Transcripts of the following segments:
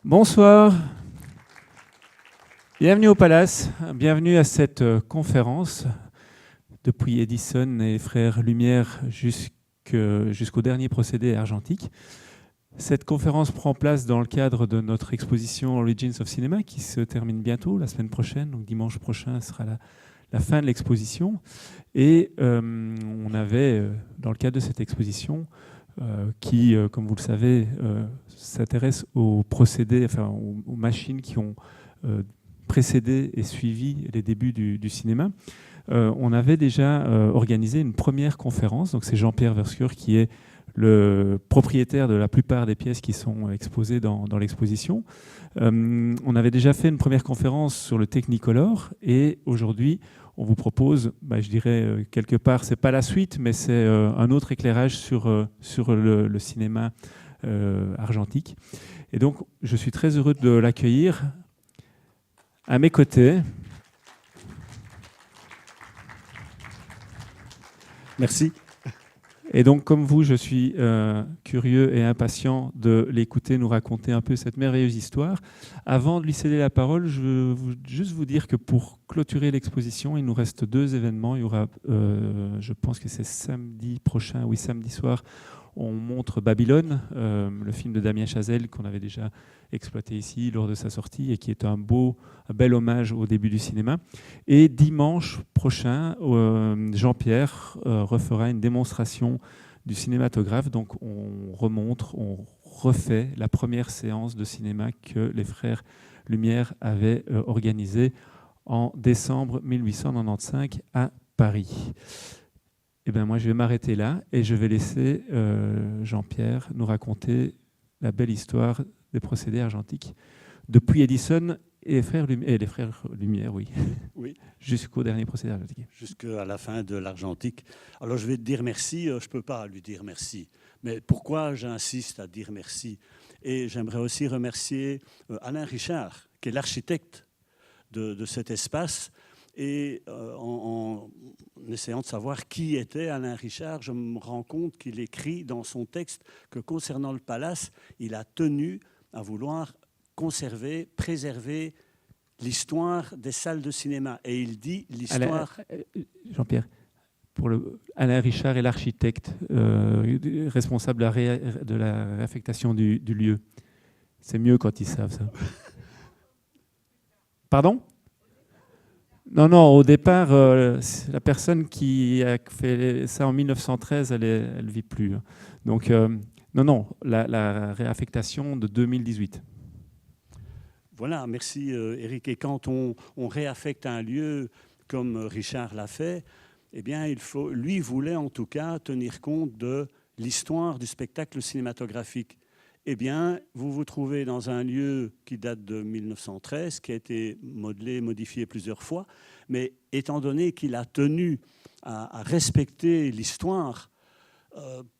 Bonsoir, bienvenue au Palace, bienvenue à cette conférence depuis Edison et Frères Lumière jusqu'au dernier procédé argentique. Cette conférence prend place dans le cadre de notre exposition Origins of Cinema qui se termine bientôt, la semaine prochaine, donc dimanche prochain sera la fin de l'exposition. Et on avait, dans le cadre de cette exposition, qui, comme vous le savez, s'intéresse aux procédés, enfin aux machines qui ont précédé et suivi les débuts du cinéma. On avait déjà organisé une première conférence, donc c'est Jean-Pierre Verschure qui est le propriétaire de la plupart des pièces qui sont exposées dans l'exposition. On avait déjà fait une première conférence sur le Technicolor et aujourd'hui, on vous propose, je dirais quelque part, c'est pas la suite, mais c'est un autre éclairage sur le cinéma argentique. Et donc, je suis très heureux de l'accueillir à mes côtés. Merci. Et donc, comme vous, je suis curieux et impatient de l'écouter nous raconter un peu cette merveilleuse histoire. Avant de lui céder la parole, je veux juste vous dire que pour clôturer l'exposition, il nous reste 2 événements. Il y aura, je pense que c'est samedi prochain, oui, samedi soir, on montre Babylone, le film de Damien Chazelle qu'on avait déjà exploité ici lors de sa sortie et qui est un bel hommage au début du cinéma. Et dimanche prochain, Jean-Pierre refera une démonstration du cinématographe. Donc on refait la première séance de cinéma que les Frères Lumière avaient organisée en décembre 1895 à Paris. Eh bien, moi, je vais m'arrêter là et je vais laisser Jean-Pierre nous raconter la belle histoire des procédés argentiques depuis Edison et les frères Lumière, oui, jusqu'au dernier procédé argentique. Jusqu'à la fin de l'argentique. Alors, je vais te dire merci. Je ne peux pas lui dire merci. Mais pourquoi j'insiste à dire merci? Et j'aimerais aussi remercier Alain Richard, qui est l'architecte de cet espace. Et en essayant de savoir qui était Alain Richard, je me rends compte qu'il écrit dans son texte que concernant le palace, il a tenu à vouloir conserver, préserver l'histoire des salles de cinéma. Et il dit l'histoire... Jean-Pierre, Alain Richard est l'architecte responsable de la réaffectation du lieu. C'est mieux quand ils savent ça. Pardon ? Non, au départ, la personne qui a fait ça en 1913, elle ne vit plus. Donc, non, la réaffectation de 2018. Voilà, merci Eric. Et quand on réaffecte un lieu comme Richard l'a fait, eh bien, lui voulait en tout cas tenir compte de l'histoire du spectacle cinématographique. Eh bien, vous vous trouvez dans un lieu qui date de 1913, qui a été modelé, modifié plusieurs fois, mais étant donné qu'il a tenu à respecter l'histoire,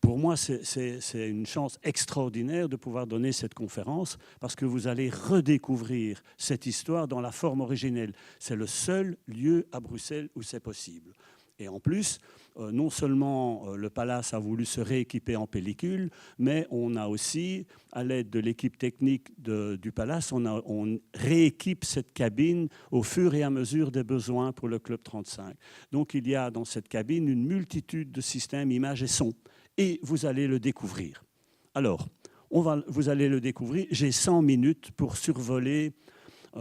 pour moi, c'est une chance extraordinaire de pouvoir donner cette conférence parce que vous allez redécouvrir cette histoire dans la forme originelle. C'est le seul lieu à Bruxelles où c'est possible. Et en plus, non seulement le Palace a voulu se rééquiper en pellicule, mais on a aussi, à l'aide de l'équipe technique du Palace, on rééquipe cette cabine au fur et à mesure des besoins pour le Club 35. Donc il y a dans cette cabine une multitude de systèmes images et sons. Et vous allez le découvrir. Alors, vous allez le découvrir. J'ai 100 minutes pour survoler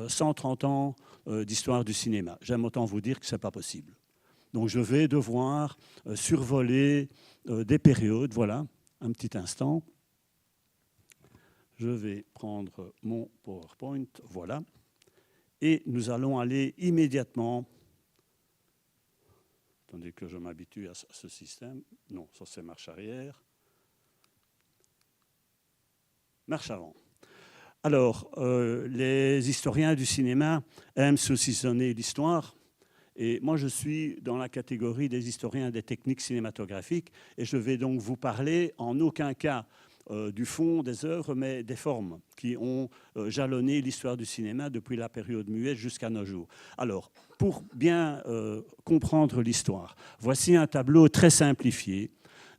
130 ans d'histoire du cinéma. J'aime autant vous dire que ce n'est pas possible. Donc je vais devoir survoler des périodes. Voilà, un petit instant. Je vais prendre mon PowerPoint. Voilà. Et nous allons aller immédiatement... Attendez que je m'habitue à ce système. Non, ça c'est marche arrière. Marche avant. Alors, les historiens du cinéma aiment saucissonner l'histoire. Et moi, je suis dans la catégorie des historiens des techniques cinématographiques et je vais donc vous parler en aucun cas du fond des œuvres, mais des formes qui ont jalonné l'histoire du cinéma depuis la période muette jusqu'à nos jours. Alors, pour bien comprendre l'histoire, voici un tableau très simplifié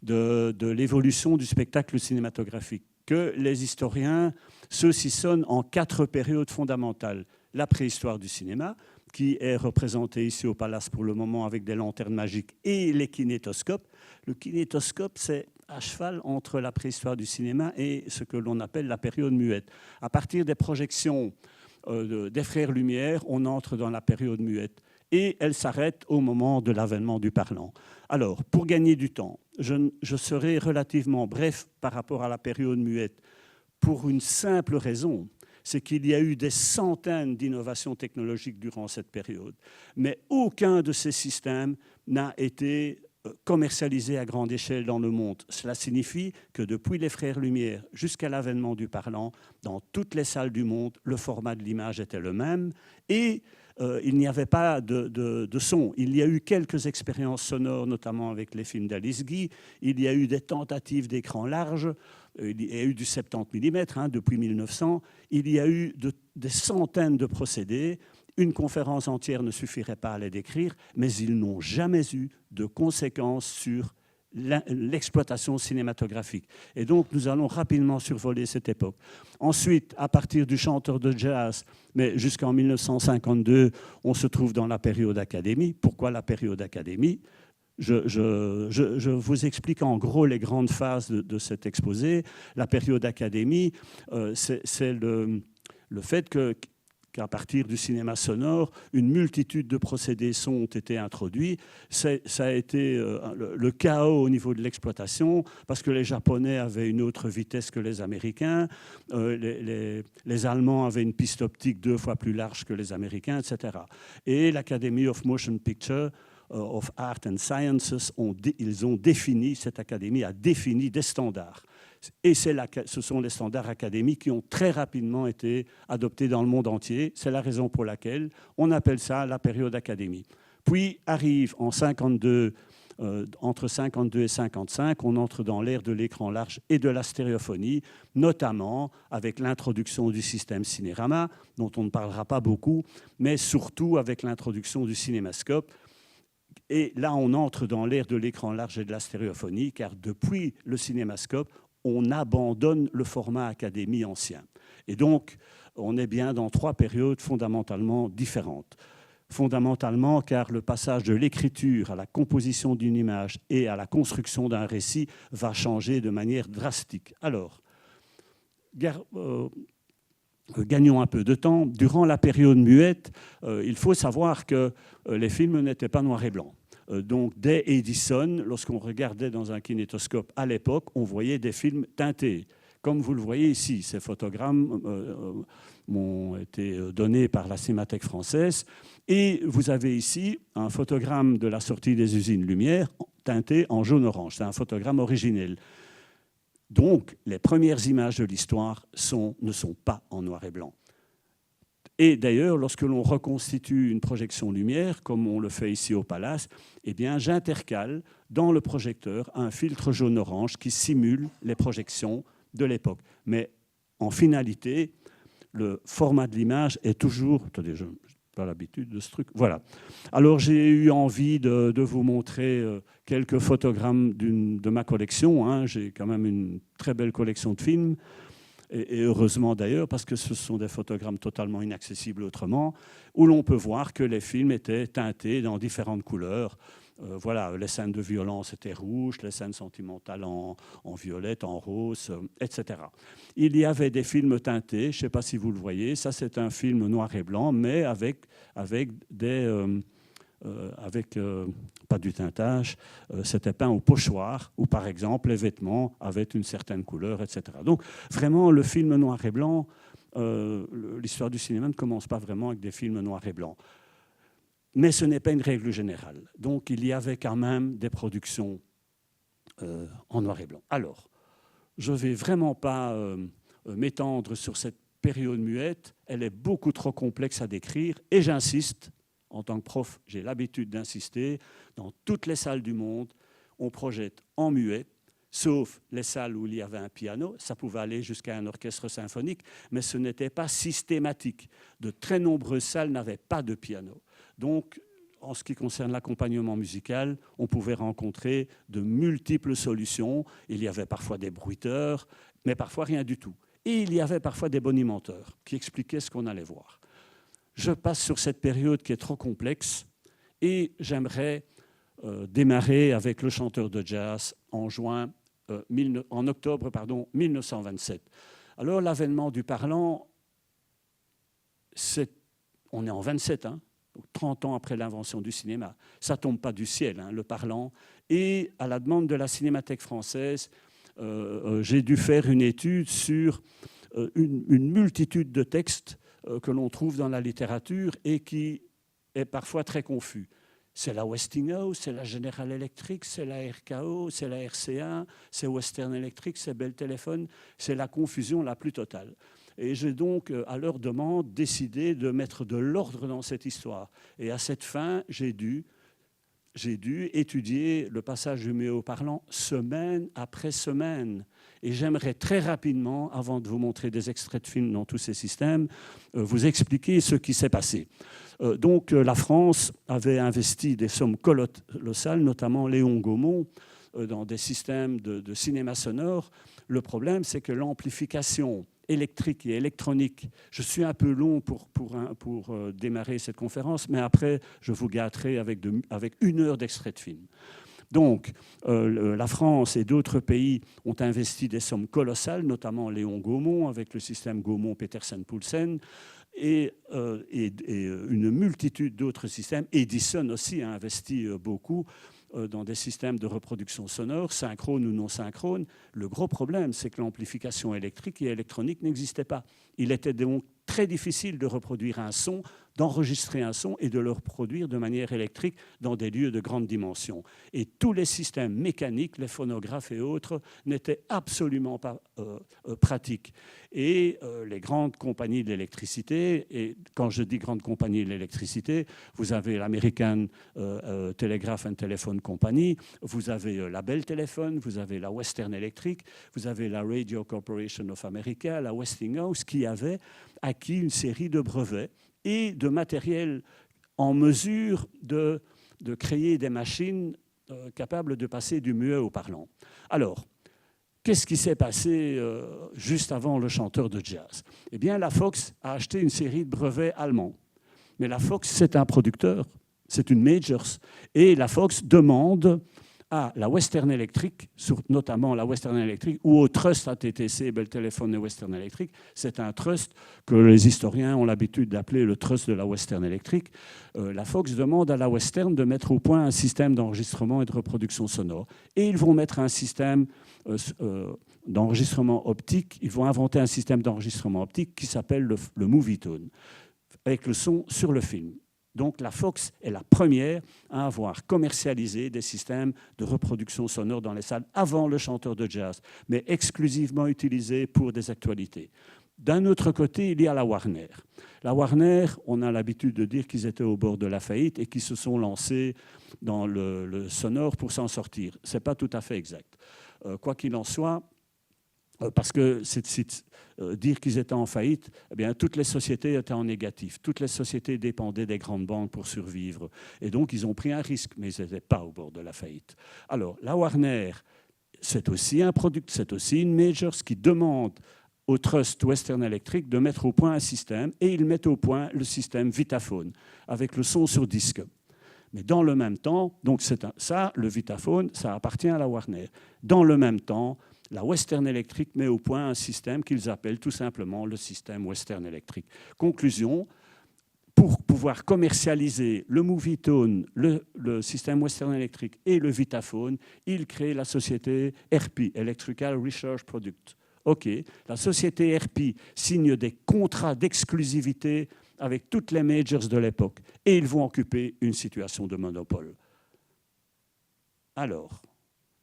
de l'évolution du spectacle cinématographique que les historiens saucissonne en 4 périodes fondamentales. La préhistoire du cinéma, qui est représentée ici au Palace pour le moment avec des lanternes magiques et les kinétoscopes. Le kinétoscope, c'est à cheval entre la préhistoire du cinéma et ce que l'on appelle la période muette. À partir des projections des Frères Lumière, on entre dans la période muette. Et elle s'arrête au moment de l'avènement du parlant. Alors, pour gagner du temps, je serai relativement bref par rapport à la période muette, pour une simple raison, c'est qu'il y a eu des centaines d'innovations technologiques durant cette période. Mais aucun de ces systèmes n'a été commercialisé à grande échelle dans le monde. Cela signifie que depuis les Frères Lumière jusqu'à l'avènement du parlant, dans toutes les salles du monde, le format de l'image était le même et il n'y avait pas de son. Il y a eu quelques expériences sonores, notamment avec les films d'Alice Guy. Il y a eu des tentatives d'écran large. Il y a eu du 70 mm depuis 1900. Il y a eu des centaines de procédés. Une conférence entière ne suffirait pas à les décrire, mais ils n'ont jamais eu de conséquences sur l'exploitation cinématographique. Et donc, nous allons rapidement survoler cette époque. Ensuite, à partir du chanteur de jazz, mais jusqu'en 1952, on se trouve dans la période académie. Pourquoi la période académie ? Je vous explique en gros les grandes phases de cet exposé. La période académie, c'est le fait qu'à partir du cinéma sonore, une multitude de procédés son ont été introduits. Ça a été le chaos au niveau de l'exploitation, parce que les Japonais avaient une autre vitesse que les Américains, les Allemands avaient une piste optique 2 fois plus large que les Américains, etc. Et l'Academy of Motion Picture, of Art and Sciences, cette académie a défini des standards. Et ce sont les standards académiques qui ont très rapidement été adoptés dans le monde entier. C'est la raison pour laquelle on appelle ça la période académie. Puis arrive en 52, entre 52 et 55, on entre dans l'ère de l'écran large et de la stéréophonie, notamment avec l'introduction du système Cinérama, dont on ne parlera pas beaucoup, mais surtout avec l'introduction du cinémascope. Et là, on entre dans l'ère de l'écran large et de la stéréophonie, car depuis le cinémascope, on abandonne le format académie ancien. Et donc, on est bien dans 3 périodes fondamentalement différentes. Fondamentalement, car le passage de l'écriture à la composition d'une image et à la construction d'un récit va changer de manière drastique. Alors, gagnons un peu de temps. Durant la période muette, il faut savoir que les films n'étaient pas noirs et blancs. Donc, dès Edison, lorsqu'on regardait dans un kinétoscope à l'époque, on voyait des films teintés. Comme vous le voyez ici, ces photogrammes m'ont été donnés par la Cinémathèque française. Et vous avez ici un photogramme de la sortie des usines Lumière teinté en jaune-orange. C'est un photogramme originel. Donc, les premières images de l'histoire ne sont pas en noir et blanc. Et d'ailleurs, lorsque l'on reconstitue une projection lumière, comme on le fait ici au Palace, eh bien, j'intercale dans le projecteur un filtre jaune-orange qui simule les projections de l'époque. Mais en finalité, le format de l'image est toujours... Attendez, je n'ai pas l'habitude de ce truc. Voilà. Alors, j'ai eu envie de vous montrer quelques photogrammes de ma collection. Hein. J'ai quand même une très belle collection de films. Et heureusement d'ailleurs, parce que ce sont des photogrammes totalement inaccessibles autrement, où l'on peut voir que les films étaient teintés dans différentes couleurs. Voilà, les scènes de violence étaient rouges, les scènes sentimentales en violette, en rose, etc. Il y avait des films teintés, je ne sais pas si vous le voyez, ça c'est un film noir et blanc, mais avec pas du teintage, c'était peint au pochoir, où par exemple les vêtements avaient une certaine couleur, etc. Donc vraiment, le film noir et blanc, l'histoire du cinéma ne commence pas vraiment avec des films noirs et blancs. Mais ce n'est pas une règle générale. Donc il y avait quand même des productions en noir et blanc. Alors, je ne vais vraiment pas m'étendre sur cette période muette, elle est beaucoup trop complexe à décrire, et j'insiste. En tant que prof, j'ai l'habitude d'insister. Dans toutes les salles du monde, on projette en muet, sauf les salles où il y avait un piano. Ça pouvait aller jusqu'à un orchestre symphonique, mais ce n'était pas systématique. De très nombreuses salles n'avaient pas de piano. Donc, en ce qui concerne l'accompagnement musical, on pouvait rencontrer de multiples solutions. Il y avait parfois des bruiteurs, mais parfois rien du tout. Et il y avait parfois des bonimenteurs qui expliquaient ce qu'on allait voir. Je passe sur cette période qui est trop complexe et j'aimerais démarrer avec le chanteur de jazz en octobre 1927. Alors l'avènement du parlant, on est en 27, 30 ans après l'invention du cinéma. Ça ne tombe pas du ciel, le parlant. Et à la demande de la Cinémathèque française, j'ai dû faire une étude sur une multitude de textes que l'on trouve dans la littérature et qui est parfois très confus. C'est la Westinghouse, c'est la General Electric, c'est la RKO, c'est la RCA, c'est Western Electric, c'est Bell Telephone. C'est la confusion la plus totale. Et j'ai donc, à leur demande, décidé de mettre de l'ordre dans cette histoire. Et à cette fin, j'ai dû étudier le passage du muet au parlant semaine après semaine. Et j'aimerais très rapidement, avant de vous montrer des extraits de films dans tous ces systèmes, vous expliquer ce qui s'est passé. Donc la France avait investi des sommes colossales, notamment Léon Gaumont, dans des systèmes de cinéma sonore. Le problème, c'est que l'amplification électrique et électronique, je suis un peu long pour démarrer cette conférence, mais après, je vous gâterai avec 1 heure d'extrait de film. Donc, la France et d'autres pays ont investi des sommes colossales, notamment Léon Gaumont avec le système Gaumont-Petersen-Poulsen, et une multitude d'autres systèmes. Edison aussi a investi beaucoup dans des systèmes de reproduction sonore, synchrone ou non synchrone. Le gros problème, c'est que l'amplification électrique et électronique n'existait pas. Il était donc très difficile de reproduire un son, d'enregistrer un son et de le reproduire de manière électrique dans des lieux de grande dimension. Et tous les systèmes mécaniques, les phonographes et autres, n'étaient absolument pas pratiques. Et les grandes compagnies de l'électricité, et quand je dis grandes compagnies de l'électricité, vous avez l'American Telegraph and Telephone Company, vous avez la Bell Telephone, vous avez la Western Electric, vous avez la Radio Corporation of America, la Westinghouse, qui avaient acquis une série de brevets et de matériel en mesure de créer des machines capables de passer du muet au parlant. Alors, qu'est-ce qui s'est passé juste avant le chanteur de jazz? Eh bien, la Fox a acheté une série de brevets allemands. Mais la Fox, c'est un producteur, c'est une majors. Et la Fox demande à la Western Electric, notamment la Western Electric, ou au Trust ATTC, Bell Telephone et Western Electric. C'est un trust que les historiens ont l'habitude d'appeler le trust de la Western Electric. La Fox demande à la Western de mettre au point un système d'enregistrement et de reproduction sonore. Et ils vont mettre un système d'enregistrement optique, ils vont inventer un système d'enregistrement optique qui s'appelle le Movietone, avec le son sur le film. Donc la Fox est la première à avoir commercialisé des systèmes de reproduction sonore dans les salles avant le chanteur de jazz, mais exclusivement utilisés pour des actualités. D'un autre côté, il y a la Warner. La Warner, on a l'habitude de dire qu'ils étaient au bord de la faillite et qu'ils se sont lancés dans le sonore pour s'en sortir. Ce n'est pas tout à fait exact. Quoi qu'il en soit, parce que dire qu'ils étaient en faillite, eh bien, toutes les sociétés étaient en négatif. Toutes les sociétés dépendaient des grandes banques pour survivre. Et donc, ils ont pris un risque, mais ils n'étaient pas au bord de la faillite. Alors, la Warner, c'est aussi un product, c'est aussi une major qui demande au Trust Western Electric de mettre au point un système, et ils mettent au point le système Vitaphone, avec le son sur disque. Mais dans le même temps, donc le Vitaphone, ça appartient à la Warner. Dans le même temps, la Western Electric met au point un système qu'ils appellent tout simplement le système Western Electric. Conclusion, pour pouvoir commercialiser le Movietone, le système Western Electric et le Vitaphone, ils créent la société ERPI, Electrical Research Product. OK, la société ERPI signe des contrats d'exclusivité avec toutes les majors de l'époque et ils vont occuper une situation de monopole. Alors,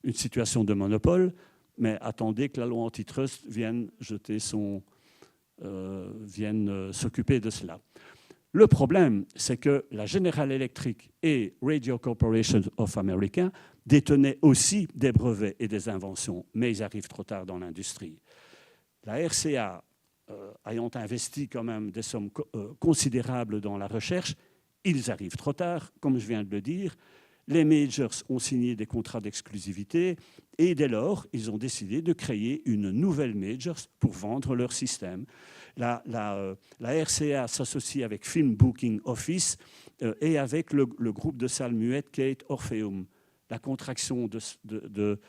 une situation de monopole, mais attendez que la loi antitrust vienne s'occuper de cela. Le problème, c'est que la General Electric et Radio Corporation of America détenaient aussi des brevets et des inventions, mais ils arrivent trop tard dans l'industrie. La RCA, ayant investi quand même des sommes considérables dans la recherche, ils arrivent trop tard, comme je viens de le dire. Les majors ont signé des contrats d'exclusivité et dès lors, ils ont décidé de créer une nouvelle major pour vendre leur système. La RCA s'associe avec Film Booking Office et avec le groupe de salles muettes Kate Orpheum. La contraction de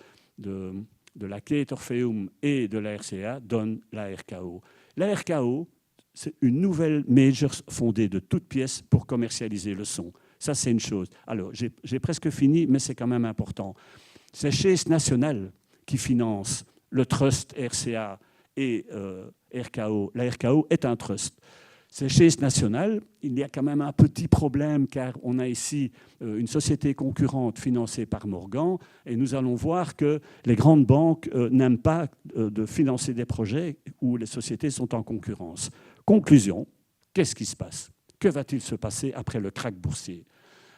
la Kate Orpheum et de la RCA donne la RKO. La RKO, c'est une nouvelle major fondée de toutes pièces pour commercialiser le son. Ça, c'est une chose. Alors, j'ai presque fini, mais c'est quand même important. C'est Chase National qui finance le trust RCA et RKO. La RKO est un trust. C'est Chase National. Il y a quand même un petit problème car on a ici une société concurrente financée par Morgan et nous allons voir que les grandes banques n'aiment pas de financer des projets où les sociétés sont en concurrence. Conclusion, qu'est-ce qui se passe? Que va-t-il se passer après le krach boursier?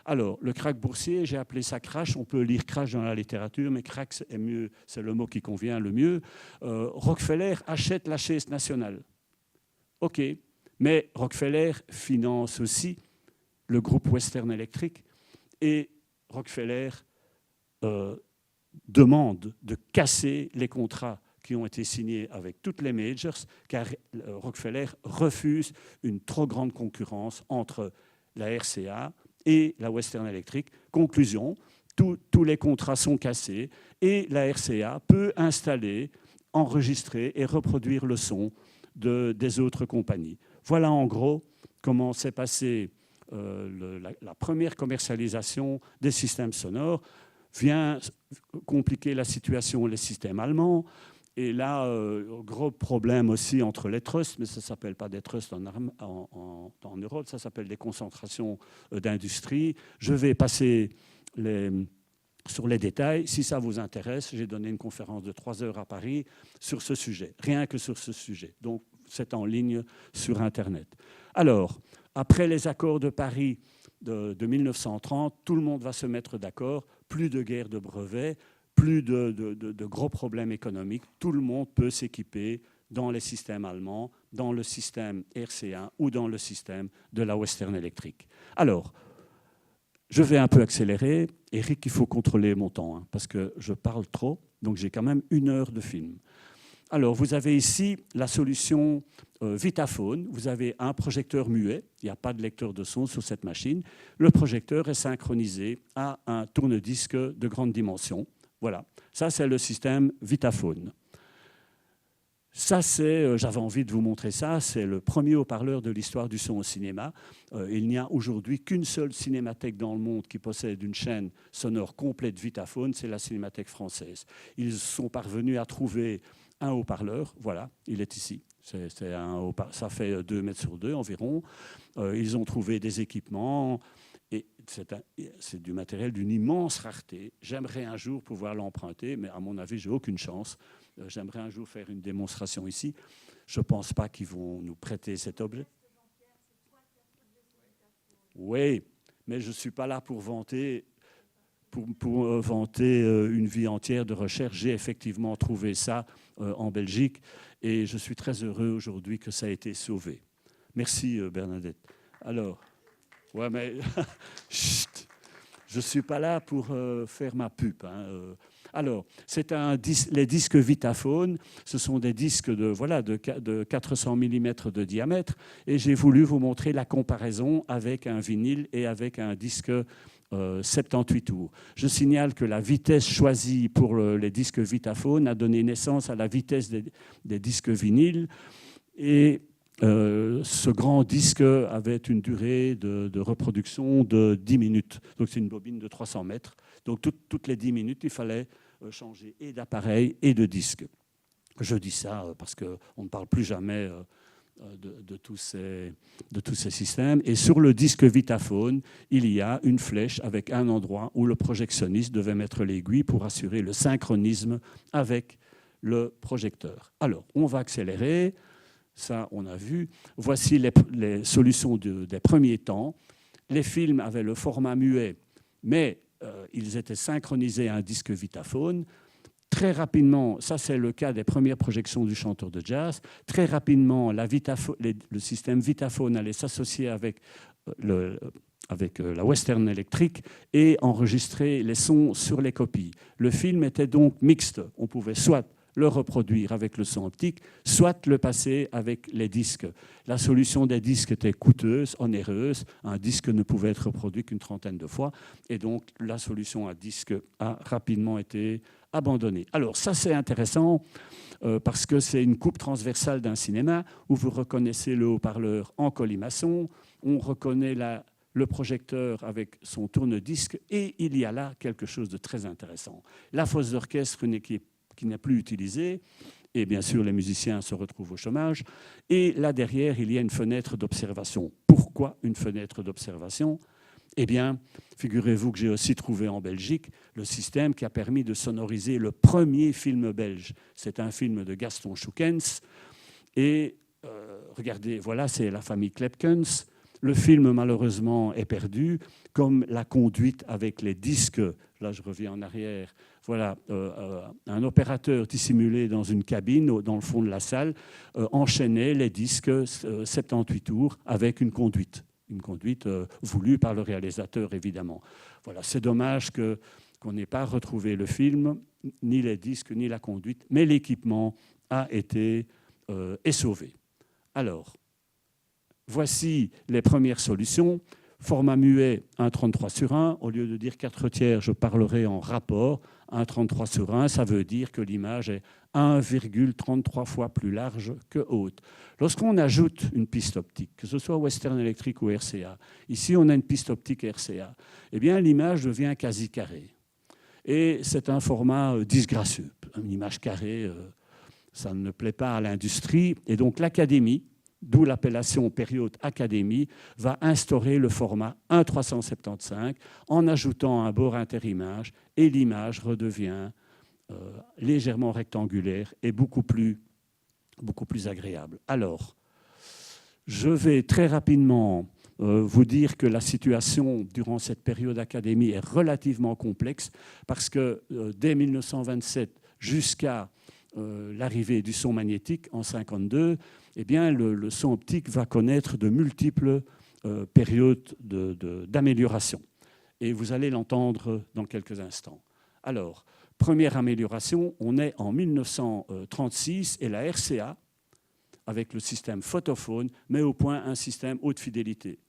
Alors, le krach boursier, j'ai appelé ça crash. On peut lire crash dans la littérature, mais krach est mieux, c'est le mot qui convient le mieux. Rockefeller achète la Chase National. OK, mais Rockefeller finance aussi le groupe Western Electric et Rockefeller demande de casser les contrats qui ont été signés avec toutes les majors, car Rockefeller refuse une trop grande concurrence entre la RCA et la Western Electric. Conclusion, tous les contrats sont cassés et la RCA peut installer, enregistrer et reproduire le son des autres compagnies. Voilà en gros comment s'est passée la première commercialisation des systèmes sonores. Vient compliquer la situation les systèmes allemands. Et là, gros problème aussi entre les trusts, mais ça ne s'appelle pas des trusts en Europe, ça s'appelle des concentrations d'industrie. Je vais passer sur les détails. Si ça vous intéresse, j'ai donné une conférence de 3 heures à Paris sur ce sujet, rien que sur ce sujet. Donc, c'est en ligne sur Internet. Alors, après les accords de Paris de 1930, tout le monde va se mettre d'accord, plus de guerre de brevets, plus de gros problèmes économiques, tout le monde peut s'équiper dans les systèmes allemands, dans le système RCA ou dans le système de la Western Electric. Alors, je vais un peu accélérer. Eric, il faut contrôler mon temps, hein, parce que je parle trop, donc j'ai quand même 1 heure de film. Alors, vous avez ici la solution Vitaphone. Vous avez un projecteur muet. Il n'y a pas de lecteur de son sur cette machine. Le projecteur est synchronisé à un tourne-disque de grande dimension. Voilà, ça c'est le système Vitaphone. Ça c'est, j'avais envie de vous montrer ça, c'est le premier haut-parleur de l'histoire du son au cinéma. Il n'y a aujourd'hui qu'une seule cinémathèque dans le monde qui possède une chaîne sonore complète Vitaphone, c'est la Cinémathèque française. Ils sont parvenus à trouver un haut-parleur, voilà, il est ici. Ça fait 2 mètres sur 2 environ. Ils ont trouvé des équipements. Et c'est du matériel d'une immense rareté. J'aimerais un jour pouvoir l'emprunter, mais à mon avis, je n'ai aucune chance. J'aimerais un jour faire une démonstration ici. Je ne pense pas qu'ils vont nous prêter cet objet. Oui, mais je ne suis pas là pour vanter, une vie entière de recherche. J'ai effectivement trouvé ça en Belgique et je suis très heureux aujourd'hui que ça ait été sauvé. Merci Bernadette. Alors... Ouais, mais chut, je ne suis pas là pour faire ma pub. Hein. Alors, c'est les disques Vitaphone. Ce sont des disques de 400 mm de diamètre. Et j'ai voulu vous montrer la comparaison avec un vinyle et avec un disque 78 tours. Je signale que la vitesse choisie pour les disques Vitaphone a donné naissance à la vitesse des disques vinyles. Et ce grand disque avait une durée de reproduction de 10 minutes. Donc c'est une bobine de 300 mètres. Donc toutes les 10 minutes, il fallait changer et d'appareil et de disque. Je dis ça parce qu'on ne parle plus jamais de tous ces systèmes. Et sur le disque Vitaphone, il y a une flèche avec un endroit où le projectionniste devait mettre l'aiguille pour assurer le synchronisme avec le projecteur. Alors, on va accélérer. Ça, on a vu. Voici les solutions des premiers temps. Les films avaient le format muet, mais ils étaient synchronisés à un disque Vitaphone. Très rapidement, ça c'est le cas des premières projections du chanteur de jazz, très rapidement, le système Vitaphone allait s'associer avec avec la Western Electric et enregistrer les sons sur les copies. Le film était donc mixte. On pouvait soit le reproduire avec le son optique, soit le passer avec les disques. La solution des disques était coûteuse, onéreuse. Un disque ne pouvait être reproduit qu'une trentaine de fois. Et donc, la solution à disque a rapidement été abandonnée. Alors, ça, c'est intéressant parce que c'est une coupe transversale d'un cinéma où vous reconnaissez le haut-parleur en colimaçon, on reconnaît le projecteur avec son tourne-disque et il y a là quelque chose de très intéressant. La fosse d'orchestre, une équipe qui n'est plus utilisée, et bien sûr les musiciens se retrouvent au chômage, et là derrière il y a une fenêtre d'observation. Pourquoi une fenêtre d'observation ? Eh bien, figurez-vous que j'ai aussi trouvé en Belgique le système qui a permis de sonoriser le premier film belge. C'est un film de Gaston Schoukens, et regardez, voilà, c'est la famille Klepkens. Le film, malheureusement, est perdu, comme la conduite avec les disques. Là, je reviens en arrière. Voilà, un opérateur dissimulé dans une cabine, dans le fond de la salle, enchaînait les disques 78 tours avec une conduite voulue par le réalisateur, évidemment. Voilà, c'est dommage qu'on n'ait pas retrouvé le film, ni les disques, ni la conduite, mais l'équipement a été sauvé. Alors, voici les premières solutions. Format muet 1,33/1. Au lieu de dire 4/3, je parlerai en rapport. 1,33/1, ça veut dire que l'image est 1,33 fois plus large que haute. Lorsqu'on ajoute une piste optique, que ce soit Western Electric ou RCA, ici on a une piste optique RCA, eh bien l'image devient quasi carrée. Et c'est un format disgracieux. Une image carrée, ça ne plaît pas à l'industrie. Et donc l'Académie, d'où l'appellation période Académie, va instaurer le format 1,375 en ajoutant un bord interimage et l'image redevient légèrement rectangulaire et beaucoup plus agréable. Alors, je vais très rapidement vous dire que la situation durant cette période Académie est relativement complexe parce que dès 1927 jusqu'à l'arrivée du son magnétique en 1952, eh bien, le son optique va connaître de multiples périodes d'amélioration. Et vous allez l'entendre dans quelques instants. Alors, première amélioration, on est en 1936 et la RCA, avec le système photophone, met au point un système haute fidélité.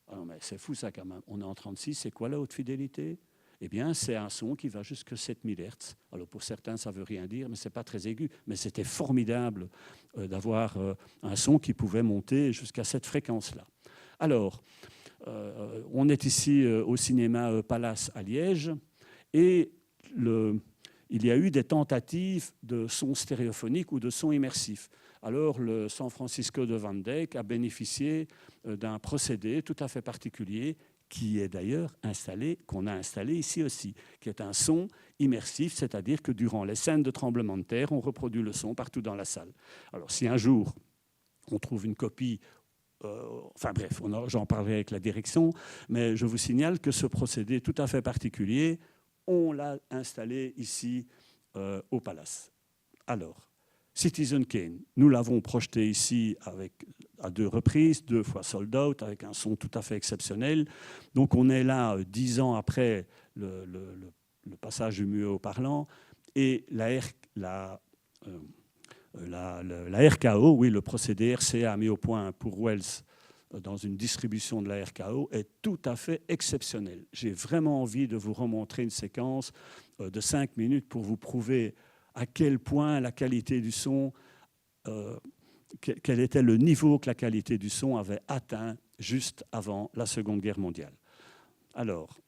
Ah non, mais c'est fou ça quand même. On est en 1936, c'est quoi la haute fidélité ? Eh bien, c'est un son qui va jusqu'à 7000 Hz. Alors, pour certains, ça ne veut rien dire, mais ce n'est pas très aigu. Mais c'était formidable d'avoir un son qui pouvait monter jusqu'à cette fréquence-là. Alors, on est ici au cinéma Palace à Liège, et il y a eu des tentatives de son stéréophonique ou de son immersif. Alors, le San Francisco de Van Dyck a bénéficié d'un procédé tout à fait particulier qui est d'ailleurs qu'on a installé ici aussi, qui est un son immersif, c'est-à-dire que durant les scènes de tremblement de terre, on reproduit le son partout dans la salle. Alors, si un jour, on trouve une copie, enfin bref, j'en parlerai avec la direction, mais je vous signale que ce procédé tout à fait particulier, on l'a installé ici au Palace. Alors, Citizen Kane, nous l'avons projeté ici à 2 reprises, 2 fois sold out, avec un son tout à fait exceptionnel. Donc on est là 10 ans après le passage du muet au parlant, et la RKO, oui, le procédé RCA mis au point pour Wells dans une distribution de la RKO est tout à fait exceptionnel. J'ai vraiment envie de vous remontrer une séquence de 5 minutes pour vous prouver à quel point la qualité du son, quel était le niveau que la qualité du son avait atteint juste avant la Seconde Guerre mondiale. Alors,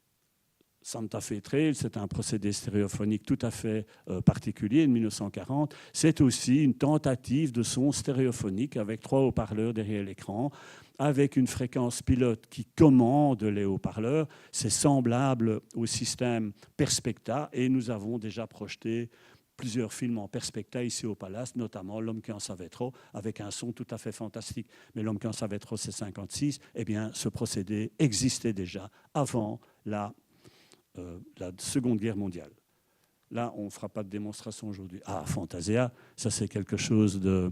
Santa Fe Trail, c'est un procédé stéréophonique tout à fait particulier de 1940. C'est aussi une tentative de son stéréophonique avec 3 haut-parleurs derrière l'écran, avec une fréquence pilote qui commande les haut-parleurs. C'est semblable au système Perspecta, et nous avons déjà projeté plusieurs films en Perspecta ici au Palace, notamment L'homme qui en savait trop, avec un son tout à fait fantastique. Mais L'homme qui en savait trop, c'est 1956. Eh bien, ce procédé existait déjà avant la Seconde Guerre mondiale. Là, on ne fera pas de démonstration aujourd'hui. Ah, Fantasia, ça c'est quelque chose de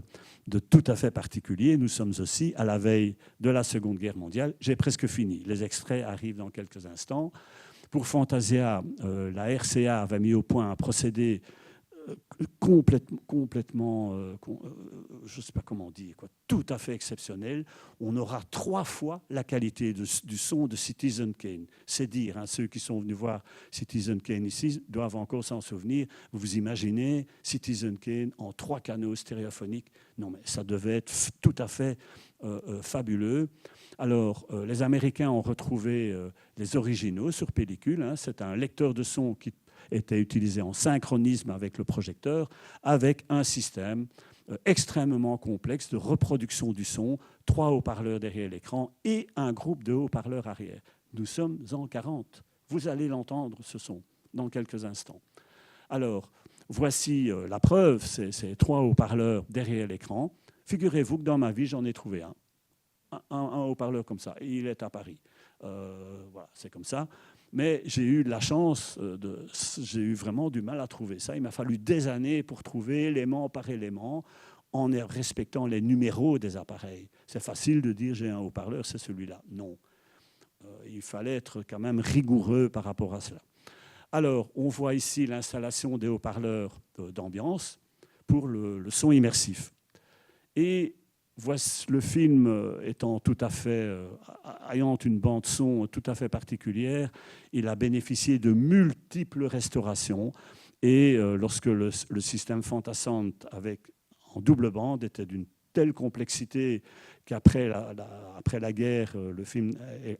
tout à fait particulier. Nous sommes aussi à la veille de la Seconde Guerre mondiale. J'ai presque fini. Les extraits arrivent dans quelques instants. Pour Fantasia, la RCA avait mis au point un procédé complètement je ne sais pas comment dire, tout à fait exceptionnel. On aura 3 fois la qualité du son de Citizen Kane. C'est dire, hein, ceux qui sont venus voir Citizen Kane ici doivent encore s'en souvenir. Vous vous imaginez Citizen Kane en 3 canaux stéréophoniques. Non, mais ça devait être tout à fait fabuleux. Alors, les Américains ont retrouvé les originaux sur pellicule. Hein. C'est un lecteur de son qui était utilisé en synchronisme avec le projecteur, avec un système extrêmement complexe de reproduction du son, 3 haut-parleurs derrière l'écran et un groupe de haut-parleurs arrière. Nous sommes en 40. Vous allez l'entendre, ce son, dans quelques instants. Alors, voici la preuve, ces 3 haut-parleurs derrière l'écran. Figurez-vous que dans ma vie, j'en ai trouvé un haut-parleur comme ça. Et il est à Paris. Voilà, c'est comme ça. Mais j'ai eu de la chance, j'ai eu vraiment du mal à trouver ça. Il m'a fallu des années pour trouver élément par élément, en respectant les numéros des appareils. C'est facile de dire j'ai un haut-parleur, c'est celui-là. Non. Il fallait être quand même rigoureux par rapport à cela. Alors, on voit ici l'installation des haut-parleurs d'ambiance pour le son immersif. Et voici le film étant tout à fait, ayant une bande son tout à fait particulière, il a bénéficié de multiples restaurations. Et lorsque le système Fantasound en double bande était d'une telle complexité qu'après la guerre, le film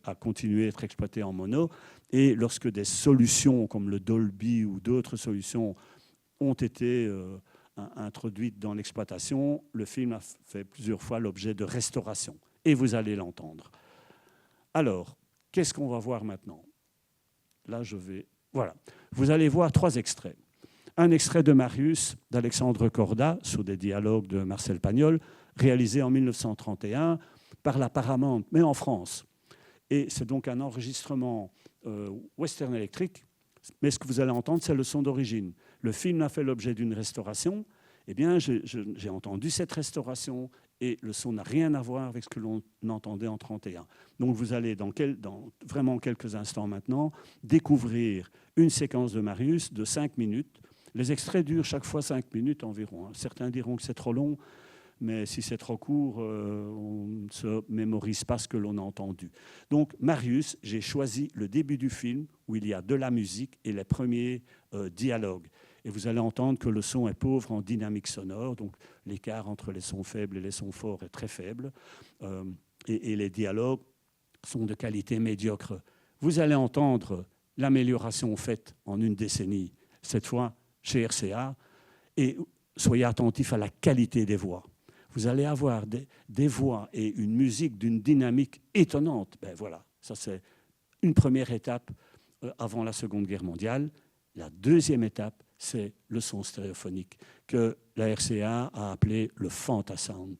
a continué à être exploité en mono. Et lorsque des solutions comme le Dolby ou d'autres solutions ont été introduite dans l'exploitation, le film a fait plusieurs fois l'objet de restauration. Et vous allez l'entendre. Alors, qu'est-ce qu'on va voir maintenant? Là, voilà. Vous allez voir 3 extraits. Un extrait de Marius d'Alexandre Corda, sur des dialogues de Marcel Pagnol, réalisé en 1931 par la Paramount, mais en France. Et c'est donc un enregistrement Western Electric, mais ce que vous allez entendre, c'est le son d'origine. Le film a fait l'objet d'une restauration. Eh bien, j'ai entendu cette restauration et le son n'a rien à voir avec ce que l'on entendait en 1931. Donc, vous allez, dans vraiment quelques instants maintenant, découvrir une séquence de Marius de 5 minutes. Les extraits durent chaque fois 5 minutes environ. Certains diront que c'est trop long, mais si c'est trop court, on ne se mémorise pas ce que l'on a entendu. Donc, Marius, j'ai choisi le début du film où il y a de la musique et les premiers dialogues. Et vous allez entendre que le son est pauvre en dynamique sonore, donc l'écart entre les sons faibles et les sons forts est très faible, et les dialogues sont de qualité médiocre. Vous allez entendre l'amélioration faite en une décennie, cette fois chez RCA, et soyez attentifs à la qualité des voix. Vous allez avoir des voix et une musique d'une dynamique étonnante. Ben voilà, ça c'est une première étape avant la Seconde Guerre mondiale. La deuxième étape, c'est le son stéréophonique que la RCA a appelé le Fantasound.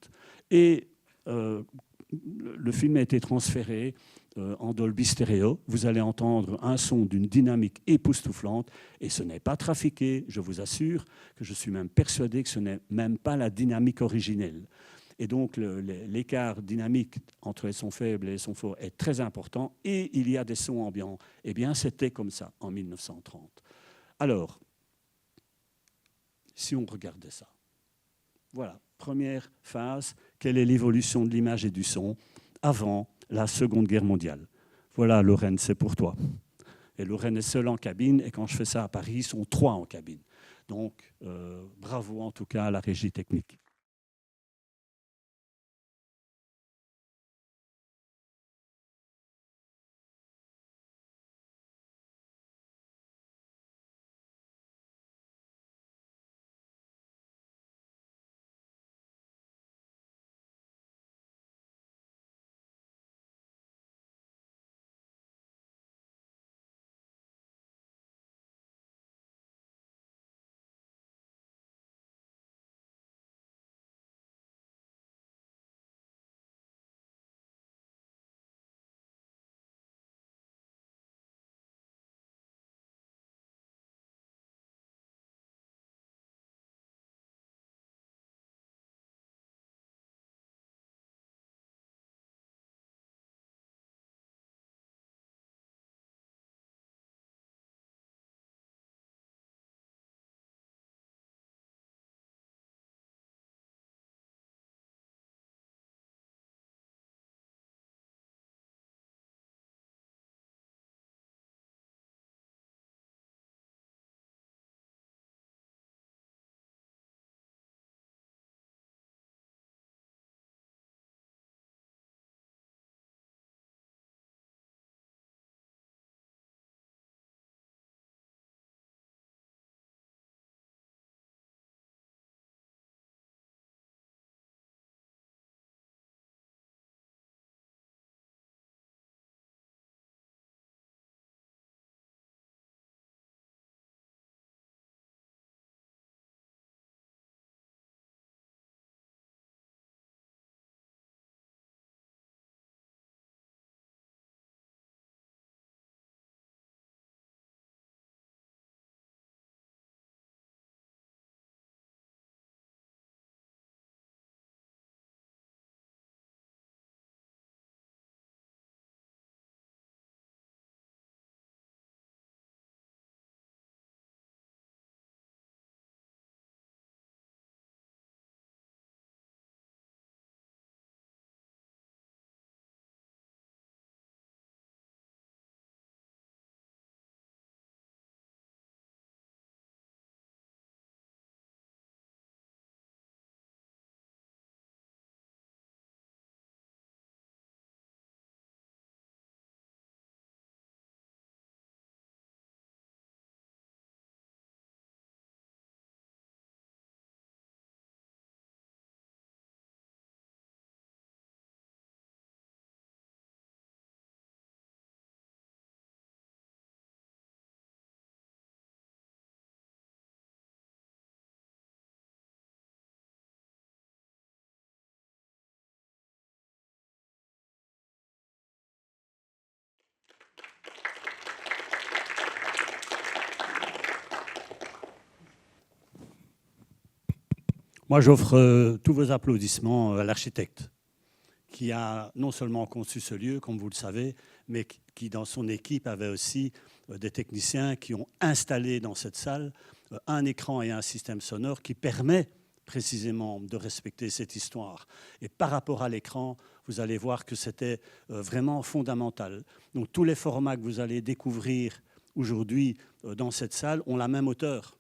Et le film a été transféré en Dolby Stereo. Vous allez entendre un son d'une dynamique époustouflante et ce n'est pas trafiqué, je vous assure, que je suis même persuadé que ce n'est même pas la dynamique originelle. Et donc l'écart dynamique entre les sons faibles et les sons forts est très important et il y a des sons ambiants. Eh bien, c'était comme ça en 1930. Alors, si on regardait ça, voilà, première phase, quelle est l'évolution de l'image et du son avant la Seconde Guerre mondiale? Voilà, Lorraine, c'est pour toi. Et Lorraine est seule en cabine, et quand je fais ça à Paris, ils sont 3 en cabine. Donc, bravo en tout cas à la régie technique. Moi, j'offre tous vos applaudissements à l'architecte qui a non seulement conçu ce lieu, comme vous le savez, mais qui, dans son équipe, avait aussi des techniciens qui ont installé dans cette salle un écran et un système sonore qui permet précisément de respecter cette histoire. Et par rapport à l'écran, vous allez voir que c'était vraiment fondamental. Donc tous les formats que vous allez découvrir aujourd'hui dans cette salle ont la même hauteur.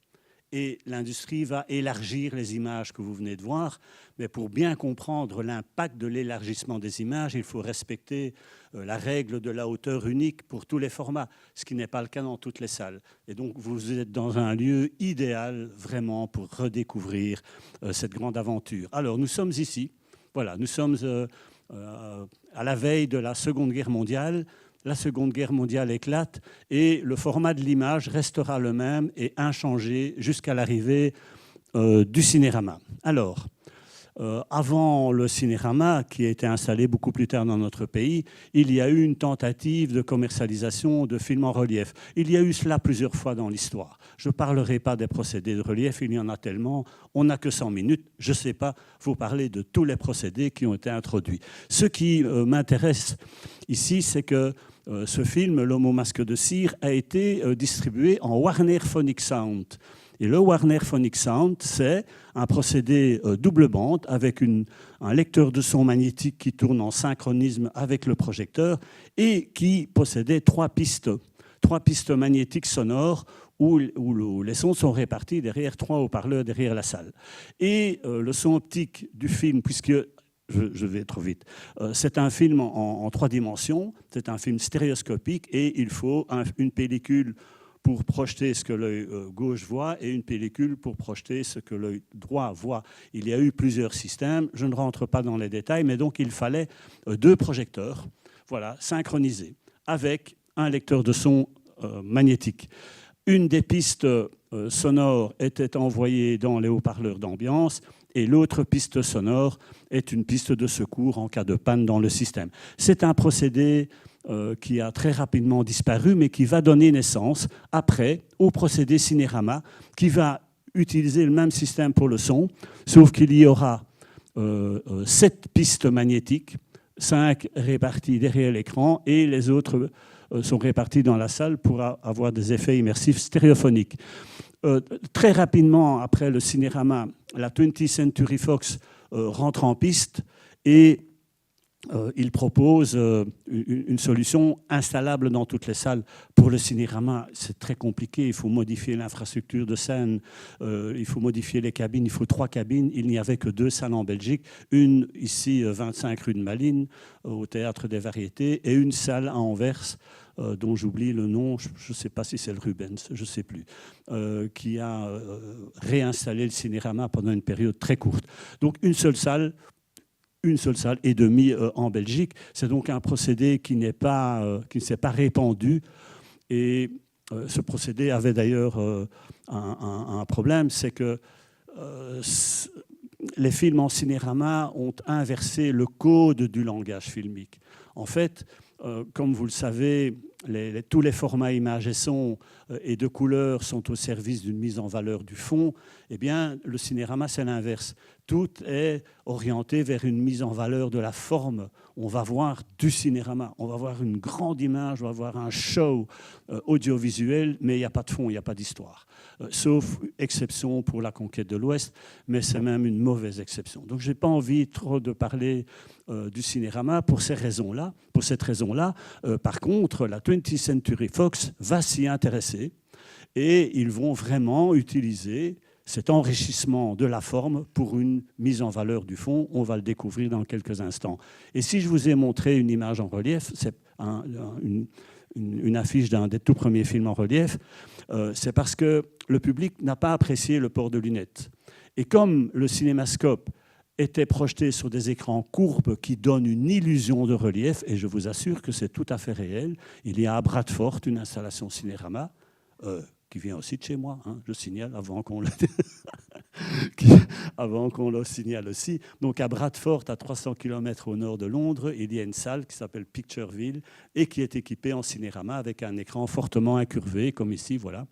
Et l'industrie va élargir les images que vous venez de voir. Mais pour bien comprendre l'impact de l'élargissement des images, il faut respecter la règle de la hauteur unique pour tous les formats, ce qui n'est pas le cas dans toutes les salles. Et donc, vous êtes dans un lieu idéal vraiment pour redécouvrir cette grande aventure. Alors, nous sommes ici. Voilà, nous sommes à la veille de la Seconde Guerre mondiale. La Seconde Guerre mondiale éclate et le format de l'image restera le même et inchangé jusqu'à l'arrivée du cinérama. Alors, avant le cinérama, qui a été installé beaucoup plus tard dans notre pays, il y a eu une tentative de commercialisation de films en relief. Il y a eu cela plusieurs fois dans l'histoire. Je ne parlerai pas des procédés de relief, il y en a tellement, on n'a que 100 minutes, je ne sais pas vous parler de tous les procédés qui ont été introduits. Ce qui m'intéresse ici, c'est que ce film, L'homme au masque de cire, a été distribué en Warner Phonic Sound. Et le Warner Phonic Sound, c'est un procédé double bande avec un lecteur de son magnétique qui tourne en synchronisme avec le projecteur et qui possédait trois pistes magnétiques sonores où les sons sont répartis derrière trois haut-parleurs derrière la salle. Et le son optique du film, puisque je vais trop vite. C'est un film en 3 dimensions, c'est un film stéréoscopique et il faut une pellicule pour projeter ce que l'œil gauche voit et une pellicule pour projeter ce que l'œil droit voit. Il y a eu plusieurs systèmes, je ne rentre pas dans les détails, mais donc il fallait 2 projecteurs, voilà, synchronisés, avec un lecteur de son magnétique. Une des pistes sonores était envoyée dans les haut-parleurs d'ambiance et l'autre piste sonore est une piste de secours en cas de panne dans le système. C'est un procédé qui a très rapidement disparu, mais qui va donner naissance après au procédé cinérama, qui va utiliser le même système pour le son, sauf qu'il y aura 7 pistes magnétiques, 5 réparties derrière l'écran, et les autres sont réparties dans la salle pour avoir des effets immersifs stéréophoniques. Très rapidement, après le cinérama, la 20th Century Fox rentre en piste et il propose une solution installable dans toutes les salles. Pour le cinérama, c'est très compliqué. Il faut modifier l'infrastructure de scène, il faut modifier les cabines. Il faut 3 cabines. Il n'y avait que 2 salles en Belgique. Une ici, 25 rue de Malines, au Théâtre des Variétés, et une salle à Anvers, dont j'oublie le nom, je ne sais pas si c'est le Rubens, je ne sais plus, qui a réinstallé le cinérama pendant une période très courte. Donc une seule salle et demie en Belgique. C'est donc un procédé qui ne s'est pas répandu. Et ce procédé avait d'ailleurs un problème, c'est que les films en cinérama ont inversé le code du langage filmique. En fait, comme vous le savez, tous les formats images et son et de couleurs sont au service d'une mise en valeur du fond. Eh bien, le cinérama, c'est l'inverse. Tout est orienté vers une mise en valeur de la forme. On va voir du cinérama, on va voir une grande image, on va voir un show audiovisuel, mais il n'y a pas de fond, il n'y a pas d'histoire. Sauf exception pour La Conquête de l'Ouest, mais c'est même une mauvaise exception. Donc je n'ai pas envie trop de parler du cinérama pour cette raison-là. Par contre, la 20th Century Fox va s'y intéresser et ils vont vraiment utiliser cet enrichissement de la forme pour une mise en valeur du fond. On va le découvrir dans quelques instants. Et si je vous ai montré une image en relief, c'est une affiche d'un des tout premiers films en relief, c'est parce que le public n'a pas apprécié le port de lunettes. Et comme le cinémascope était projeté sur des écrans courbes qui donnent une illusion de relief, et je vous assure que c'est tout à fait réel, il y a à Bradford une installation cinérama, qui vient aussi de chez moi, hein, je signale avant qu'on le signale aussi. Donc à Bradford, à 300 km au nord de Londres, il y a une salle qui s'appelle Pictureville et qui est équipée en cinérama avec un écran fortement incurvé, comme ici, voilà.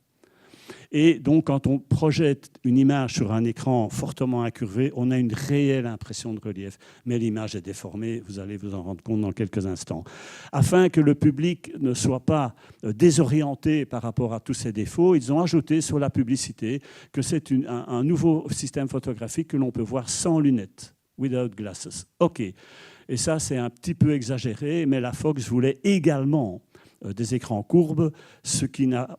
Et donc, quand on projette une image sur un écran fortement incurvé, on a une réelle impression de relief. Mais l'image est déformée, vous allez vous en rendre compte dans quelques instants. Afin que le public ne soit pas désorienté par rapport à tous ces défauts, ils ont ajouté sur la publicité que c'est un nouveau système photographique que l'on peut voir sans lunettes, without glasses. OK. Et ça, c'est un petit peu exagéré, mais la Fox voulait également des écrans courbes, ce qui n'a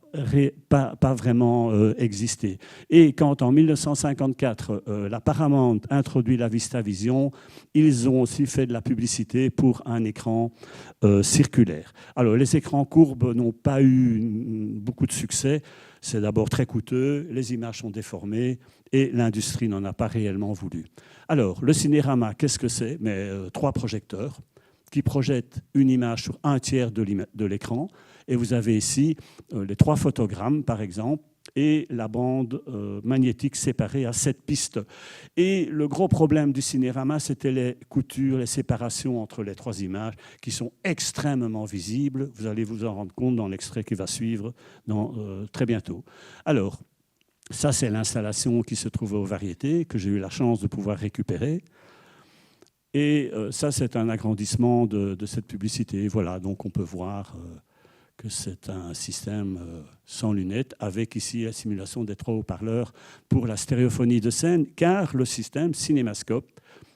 pas vraiment existé. Et quand en 1954, la Paramount introduit la VistaVision, ils ont aussi fait de la publicité pour un écran circulaire. Alors, les écrans courbes n'ont pas eu beaucoup de succès. C'est d'abord très coûteux, les images sont déformées et l'industrie n'en a pas réellement voulu. Alors, le cinérama, qu'est-ce que c'est? 3 projecteurs qui projettent une image sur un tiers de l'écran. Et vous avez ici les 3 photogrammes, par exemple, et la bande magnétique séparée à 7 pistes. Et le gros problème du cinérama, c'était les coutures, les séparations entre les 3 images, qui sont extrêmement visibles. Vous allez vous en rendre compte dans l'extrait qui va suivre très bientôt. Alors, ça, c'est l'installation qui se trouve aux Variétés, que j'ai eu la chance de pouvoir récupérer. Et ça, c'est un agrandissement de cette publicité. Voilà, donc on peut voir que c'est un système sans lunettes, avec ici la simulation des 3 haut-parleurs pour la stéréophonie de scène, car le système Cinémascope,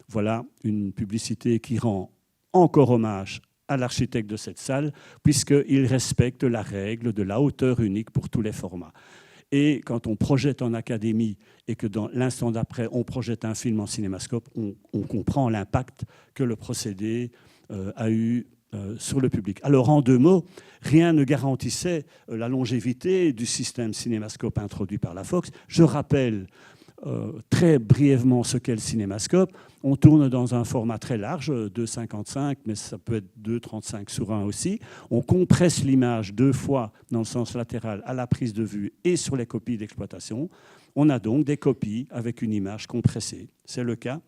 voilà une publicité qui rend encore hommage à l'architecte de cette salle, puisqu'il respecte la règle de la hauteur unique pour tous les formats. Et quand on projette en académie et que dans l'instant d'après, on projette un film en cinémascope, on comprend l'impact que le procédé a eu sur le public. Alors, en 2 mots, rien ne garantissait la longévité du système cinémascope introduit par la Fox. Je rappelle très brièvement ce qu'est le cinémascope. On tourne dans un format très large, 2,55, mais ça peut être 2,35 sur 1 aussi. On compresse l'image 2 fois dans le sens latéral à la prise de vue et sur les copies d'exploitation. On a donc des copies avec une image compressée. C'est le cas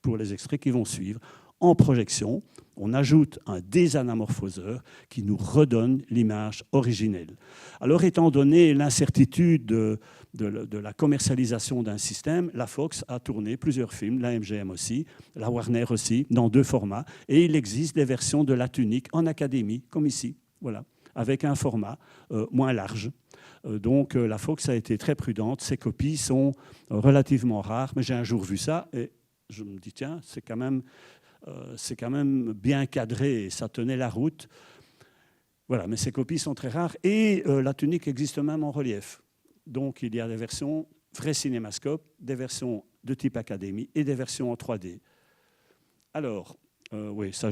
pour les extraits qui vont suivre. En projection, on ajoute un désanamorphoseur qui nous redonne l'image originelle. Alors, étant donné l'incertitude de la commercialisation d'un système, la Fox a tourné plusieurs films, la MGM aussi, la Warner aussi, dans 2 formats. Et il existe des versions de La Tunique en académie, comme ici, voilà, avec un format moins large. Donc, la Fox a été très prudente. Ces copies sont relativement rares, mais j'ai un jour vu ça et je me dis, tiens, c'est quand même bien cadré et ça tenait la route. Voilà, mais ces copies sont très rares et la Tunique existe même en relief. Donc, il y a des versions vrai cinémascope, des versions de type académie et des versions en 3D. Alors, oui, ça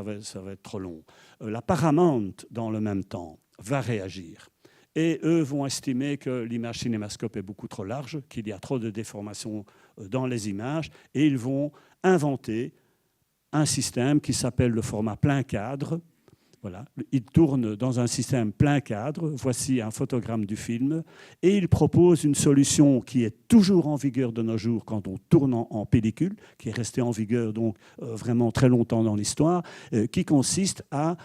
va être trop long. La Paramount, dans le même temps, va réagir. Et eux vont estimer que l'image cinémascope est beaucoup trop large, qu'il y a trop de déformations dans les images, et ils vont inventer un système qui s'appelle le format plein cadre. Voilà. Il tourne dans un système plein cadre. Voici un photogramme du film. Et il propose une solution qui est toujours en vigueur de nos jours quand on tourne en pellicule, qui est restée en vigueur donc vraiment très longtemps dans l'histoire, qui consiste à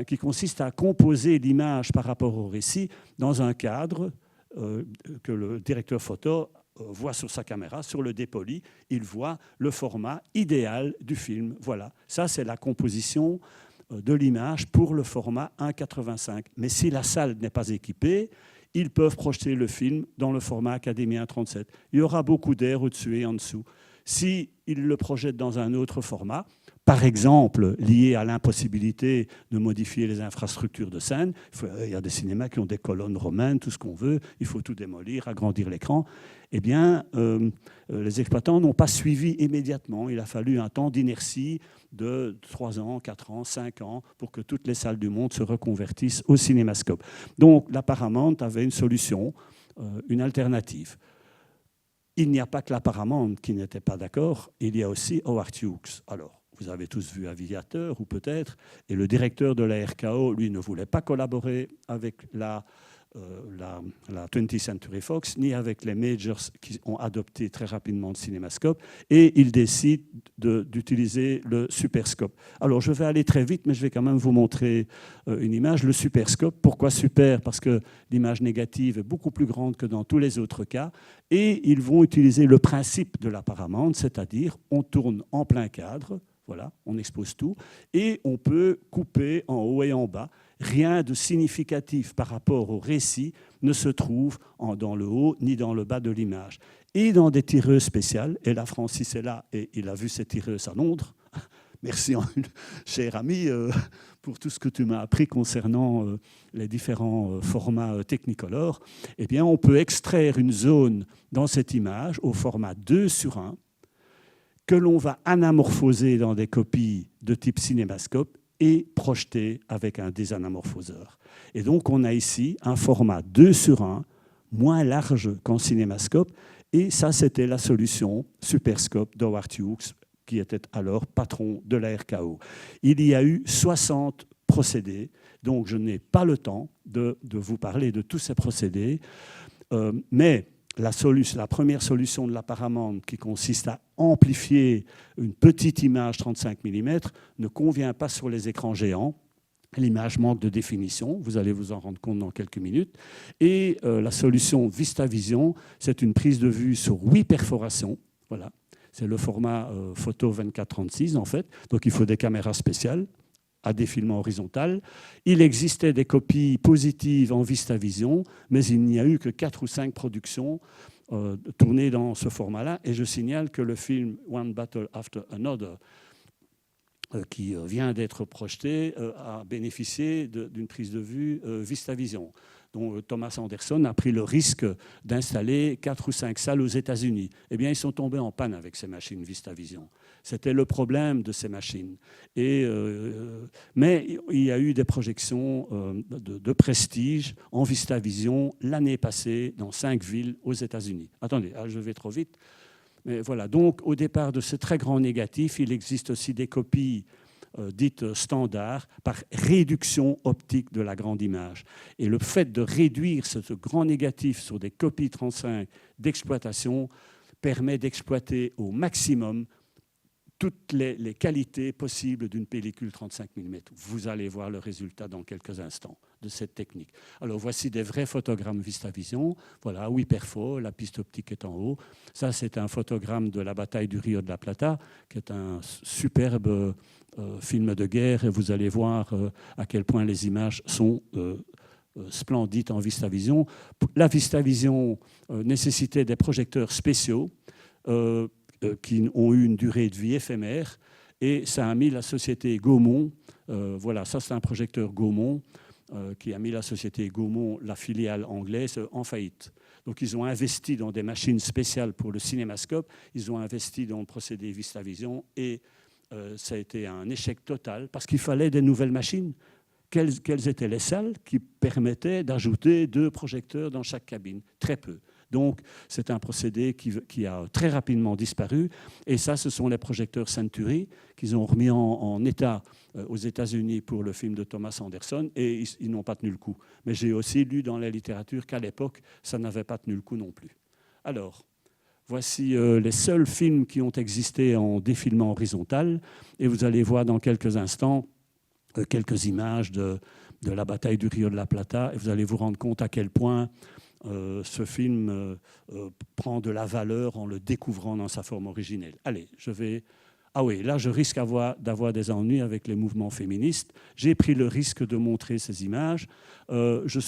qui consiste à composer l'image par rapport au récit dans un cadre que le directeur photo voit sur sa caméra, sur le dépoli, il voit le format idéal du film. Voilà, ça c'est la composition de l'image pour le format 1,85. Mais si la salle n'est pas équipée, ils peuvent projeter le film dans le format Académie 1,37. Il y aura beaucoup d'air au-dessus et en dessous. S'ils le projettent dans un autre format, par exemple lié à l'impossibilité de modifier les infrastructures de scène, il y a des cinémas qui ont des colonnes romaines, tout ce qu'on veut, il faut tout démolir, agrandir l'écran, eh bien, les exploitants n'ont pas suivi immédiatement. Il a fallu un temps d'inertie de 3 ans, 4 ans, 5 ans pour que toutes les salles du monde se reconvertissent au cinémascope. Donc, la Paramount avait une solution, une alternative. Il n'y a pas que la Paramount qui n'était pas d'accord, il y a aussi Howard Hughes. Alors, vous avez tous vu Aviateur, ou peut-être, et le directeur de la RKO, lui, ne voulait pas collaborer avec la la 20th Century Fox, ni avec les majors qui ont adopté très rapidement le cinémascope, et ils décident d'utiliser le superscope. Alors, je vais aller très vite, mais je vais quand même vous montrer une image. Le superscope, pourquoi super? Parce que l'image négative est beaucoup plus grande que dans tous les autres cas, et ils vont utiliser le principe de la Paramount, c'est-à-dire on tourne en plein cadre, voilà, on expose tout, et on peut couper en haut et en bas. Rien de significatif par rapport au récit ne se trouve dans le haut ni dans le bas de l'image. Et dans des tireuses spéciales, et là Francis est là et il a vu ces tireuses à Londres. Merci, cher ami, pour tout ce que tu m'as appris concernant les différents formats Technicolor. Eh bien, on peut extraire une zone dans cette image au format 2:1 que l'on va anamorphoser dans des copies de type cinémascope et projeter avec un désanamorphoseur. Et donc, on a ici un format 2:1, moins large qu'en cinémascope, et ça, c'était la solution Superscope d'Howard Hughes, qui était alors patron de la RKO. Il y a eu 60 procédés, donc je n'ai pas le temps de vous parler de tous ces procédés, mais la première solution de la Paramount, qui consiste à amplifier une petite image 35 mm, ne convient pas sur les écrans géants. L'image manque de définition, vous allez vous en rendre compte dans quelques minutes. Et la solution VistaVision, c'est une prise de vue sur 8 perforations. Voilà. C'est le format photo 24-36 en fait, donc il faut des caméras spéciales à défilement horizontal. Il existait des copies positives en VistaVision, mais il n'y a eu que 4 ou 5 productions tournées dans ce format-là. Et je signale que le film One Battle After Another, qui vient d'être projeté, a bénéficié d'une prise de vue VistaVision, dont Thomas Anderson a pris le risque d'installer 4 ou 5 salles aux États-Unis. Eh bien, ils sont tombés en panne avec ces machines VistaVision. C'était le problème de ces machines. Mais il y a eu des projections de prestige en VistaVision l'année passée dans 5 villes aux États-Unis. Attendez, je vais trop vite. Mais voilà, donc au départ de ce très grand négatif, il existe aussi des copies dites standards par réduction optique de la grande image. Et le fait de réduire ce grand négatif sur des copies 35 d'exploitation permet d'exploiter au maximum toutes les qualités possibles d'une pellicule 35 mm. Vous allez voir le résultat dans quelques instants de cette technique. Alors voici des vrais photogrammes VistaVision. Voilà, 8 perfos, la piste optique est en haut. Ça, c'est un photogramme de la bataille du Rio de la Plata, qui est un superbe film de guerre. Et vous allez voir à quel point les images sont splendides en VistaVision. La VistaVision nécessitait des projecteurs spéciaux qui ont eu une durée de vie éphémère, et ça a mis la société Gaumont, voilà, ça c'est un projecteur Gaumont, qui a mis la société Gaumont, la filiale anglaise, en faillite. Donc ils ont investi dans des machines spéciales pour le cinémascope, ils ont investi dans le procédé VistaVision, et ça a été un échec total, parce qu'il fallait des nouvelles machines. Quelles étaient les salles qui permettaient d'ajouter 2 projecteurs dans chaque cabine? Très peu. Donc, c'est un procédé qui a très rapidement disparu. Et ça, ce sont les projecteurs Century qu'ils ont remis en état aux États-Unis pour le film de Thomas Anderson. Et ils n'ont pas tenu le coup. Mais j'ai aussi lu dans la littérature qu'à l'époque, ça n'avait pas tenu le coup non plus. Alors, voici les seuls films qui ont existé en défilement horizontal. Et vous allez voir dans quelques instants quelques images de la bataille du Rio de la Plata. Et vous allez vous rendre compte à quel point ce film prend de la valeur en le découvrant dans sa forme originelle. Allez, je vais... Ah oui, là, je risque d'avoir des ennuis avec les mouvements féministes. J'ai pris le risque de montrer ces images. Je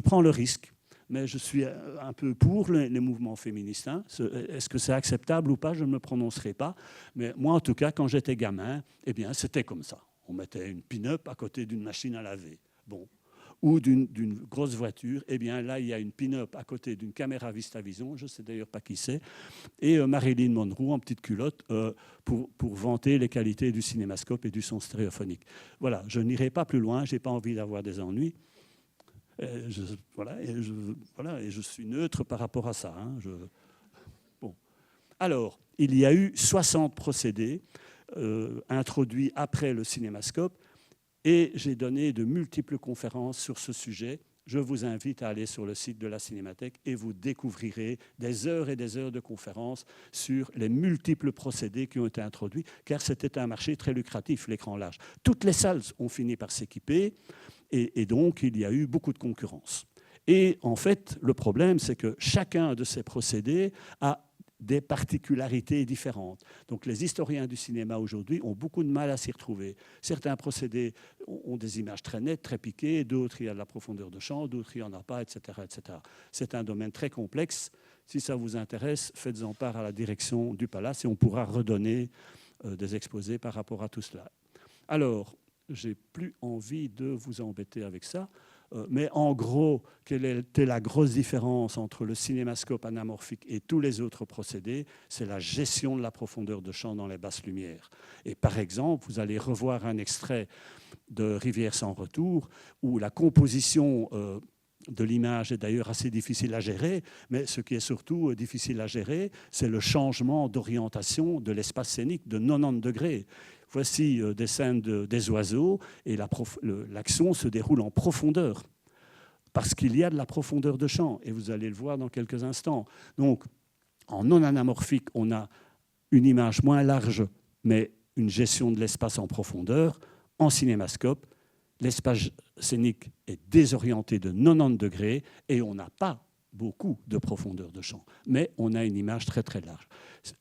prends le risque, mais je suis un peu pour les mouvements féministes. Hein. Est-ce que c'est acceptable ou pas? Je ne me prononcerai pas. Mais moi, en tout cas, quand j'étais gamin, eh bien, c'était comme ça. On mettait une pin-up à côté d'une machine à laver. Bon. Ou d'une grosse voiture, eh bien là, il y a une pin-up à côté d'une caméra VistaVision, je ne sais d'ailleurs pas qui c'est, et Marilyn Monroe en petite culotte pour vanter les qualités du cinémascope et du son stéréophonique. Voilà, je n'irai pas plus loin, je n'ai pas envie d'avoir des ennuis. Et je suis neutre par rapport à ça. Hein, bon. Alors, il y a eu 60 procédés introduits après le cinémascope. Et j'ai donné de multiples conférences sur ce sujet. Je vous invite à aller sur le site de la Cinémathèque et vous découvrirez des heures et des heures de conférences sur les multiples procédés qui ont été introduits, car c'était un marché très lucratif, l'écran large. Toutes les salles ont fini par s'équiper et donc il y a eu beaucoup de concurrence. Et en fait, le problème, c'est que chacun de ces procédés a des particularités différentes. Donc les historiens du cinéma aujourd'hui ont beaucoup de mal à s'y retrouver. Certains procédés ont des images très nettes, très piquées, d'autres il y a de la profondeur de champ, d'autres il n'y en a pas, etc., etc. C'est un domaine très complexe. Si ça vous intéresse, faites-en part à la direction du Palace et on pourra redonner des exposés par rapport à tout cela. Alors, j'ai plus envie de vous embêter avec ça. Mais en gros, quelle était la grosse différence entre le cinémascope anamorphique et tous les autres procédés? C'est la gestion de la profondeur de champ dans les basses lumières. Et par exemple, vous allez revoir un extrait de Rivière sans retour où la composition de l'image est d'ailleurs assez difficile à gérer, mais ce qui est surtout difficile à gérer, c'est le changement d'orientation de l'espace scénique de 90 degrés. Voici des scènes des oiseaux et l'action se déroule en profondeur parce qu'il y a de la profondeur de champ et vous allez le voir dans quelques instants. Donc, en non anamorphique, on a une image moins large mais une gestion de l'espace en profondeur. En cinémascope, l'espace scénique est désorienté de 90 degrés et on n'a pas beaucoup de profondeur de champ, mais on a une image très très large.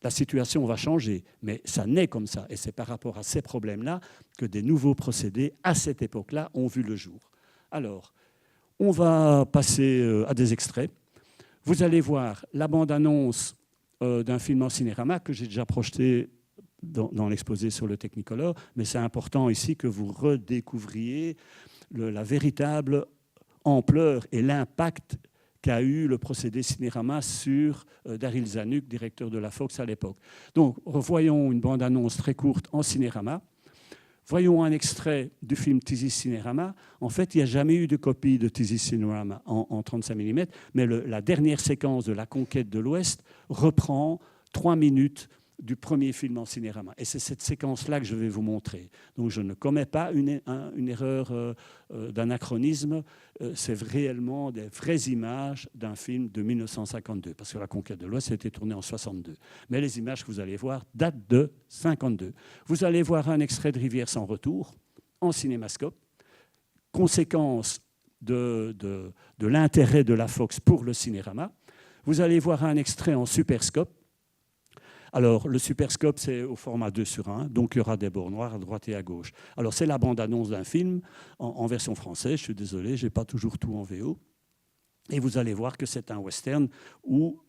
La situation va changer, mais ça naît comme ça, et c'est par rapport à ces problèmes-là que des nouveaux procédés, à cette époque-là, ont vu le jour. Alors, on va passer à des extraits. Vous allez voir la bande-annonce d'un film en cinérama que j'ai déjà projeté dans l'exposé sur le Technicolor, mais c'est important ici que vous redécouvriez la véritable ampleur et l'impact qu'a eu le procédé cinérama sur Daryl Zanuck, directeur de la Fox à l'époque. Donc, revoyons une bande-annonce très courte en cinérama. Voyons un extrait du film Tizzy Cinérama. En fait, il n'y a jamais eu de copie de Tizzy Cinérama en 35 mm, mais la dernière séquence de La Conquête de l'Ouest reprend 3 minutes du premier film en cinérama. Et c'est cette séquence-là que je vais vous montrer. Donc je ne commets pas une erreur d'anachronisme. C'est réellement des vraies images d'un film de 1952, parce que La Conquête de l'Ouest a été tournée en 62. Mais les images que vous allez voir datent de 52. Vous allez voir un extrait de Rivière sans retour en cinémascope, conséquence de l'intérêt de la Fox pour le cinérama. Vous allez voir un extrait en superscope. Alors, le superscope, c'est au format 2:1, donc il y aura des bords noirs à droite et à gauche. Alors, c'est la bande-annonce d'un film en version française. Je suis désolé, je n'ai pas toujours tout en VO. Et vous allez voir que c'est un western où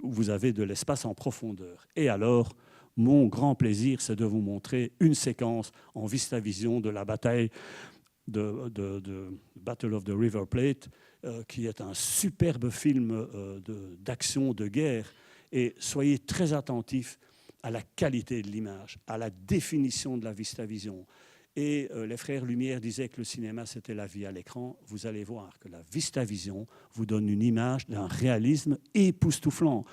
vous avez de l'espace en profondeur. Et alors, mon grand plaisir, c'est de vous montrer une séquence en VistaVision de la bataille de Battle of the River Plate, qui est un superbe film d'action, de guerre. Et soyez très attentifs à la qualité de l'image, à la définition de la VistaVision. Et les frères Lumière disaient que le cinéma, c'était la vie à l'écran. Vous allez voir que la VistaVision vous donne une image d'un réalisme époustouflant.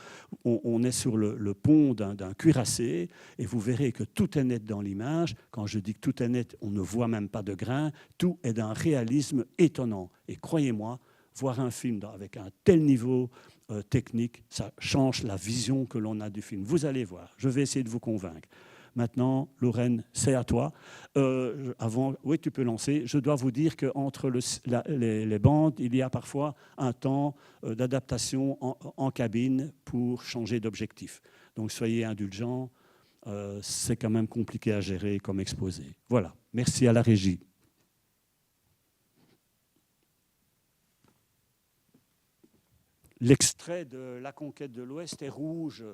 On est sur le pont d'un cuirassé et vous verrez que tout est net dans l'image. Quand je dis que tout est net, on ne voit même pas de grain. Tout est d'un réalisme étonnant. Et croyez-moi, voir un film avec un tel niveau technique, ça change la vision que l'on a du film. Vous allez voir, je vais essayer de vous convaincre. Maintenant, Lorraine, c'est à toi. Oui, tu peux lancer. Je dois vous dire qu'entre les bandes, il y a parfois un temps d'adaptation en cabine pour changer d'objectif. Donc soyez indulgents, c'est quand même compliqué à gérer comme exposé. Voilà, merci à la régie. L'extrait de La Conquête de l'Ouest est rouge.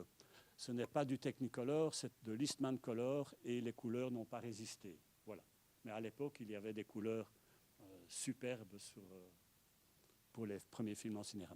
Ce n'est pas du Technicolor, c'est de l'Eastman Color et les couleurs n'ont pas résisté. Voilà. Mais à l'époque, il y avait des couleurs superbes pour les premiers films en cinéma.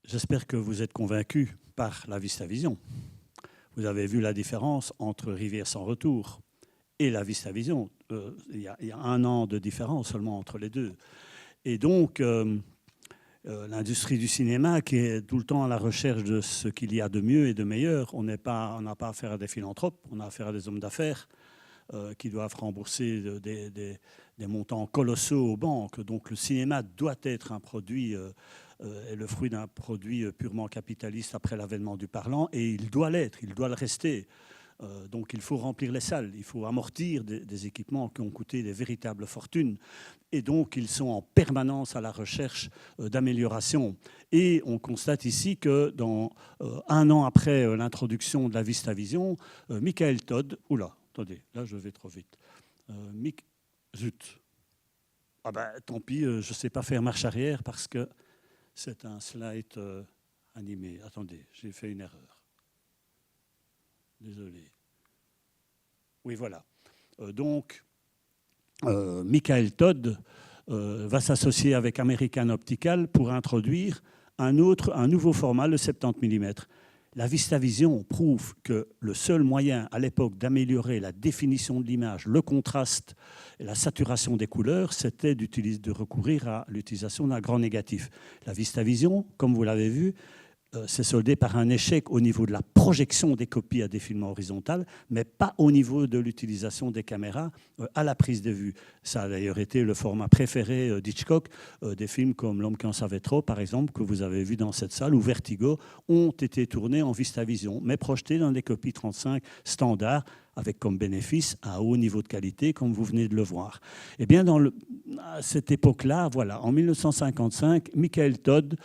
j'espère que vous êtes convaincus par la VistaVision. Vous avez vu la différence entre Rivière sans retour et la VistaVision. Il y a 1 an de différence seulement entre les deux. Et donc, l'industrie du cinéma qui est tout le temps à la recherche de ce qu'il y a de mieux et de meilleur. On n'a pas affaire à des philanthropes, on a affaire à des hommes d'affaires qui doivent rembourser des montants colossaux aux banques. Donc le cinéma doit être un produit, le fruit d'un produit purement capitaliste après l'avènement du parlant, et il doit l'être, il doit le rester. Donc il faut remplir les salles, il faut amortir des équipements qui ont coûté des véritables fortunes. Et donc ils sont en permanence à la recherche d'amélioration. Et on constate ici que dans 1 an après l'introduction de la VistaVision, Michael Todd, oula, attendez, là je vais trop vite. Zut. Ah ben tant pis, je ne sais pas faire marche arrière parce que c'est un slide animé. Attendez, j'ai fait une erreur. Désolé. Oui, voilà. Donc, Michael Todd va s'associer avec American Optical pour introduire un nouveau format, le 70 mm. La VistaVision prouve que le seul moyen à l'époque d'améliorer la définition de l'image, le contraste et la saturation des couleurs, c'était de recourir à l'utilisation d'un grand négatif. La VistaVision, comme vous l'avez vu, s'est soldé par un échec au niveau de la projection des copies à défilement horizontal, mais pas au niveau de l'utilisation des caméras à la prise de vue. Ça a d'ailleurs été le format préféré d'Hitchcock. Des films comme L'homme qui en savait trop, par exemple, que vous avez vu dans cette salle, ou Vertigo, ont été tournés en VistaVision, mais projetés dans des copies 35 standards, avec comme bénéfice un haut niveau de qualité, comme vous venez de le voir. Eh bien, à cette époque-là, voilà, en 1955, Michael Todd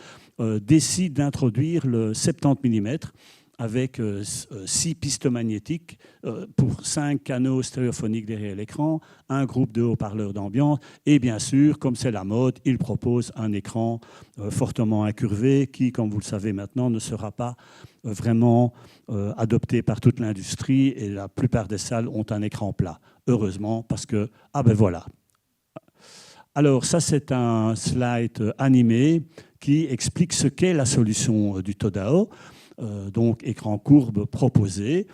décide d'introduire le 70 mm avec 6 pistes magnétiques pour 5 canaux stéréophoniques derrière l'écran, un groupe de haut-parleurs d'ambiance et bien sûr, comme c'est la mode, il propose un écran fortement incurvé qui, comme vous le savez maintenant, ne sera pas vraiment adopté par toute l'industrie et la plupart des salles ont un écran plat. Heureusement, parce que, ah ben voilà. Alors ça, c'est un slide animé qui explique ce qu'est la solution du Todao. Donc écran courbe proposé.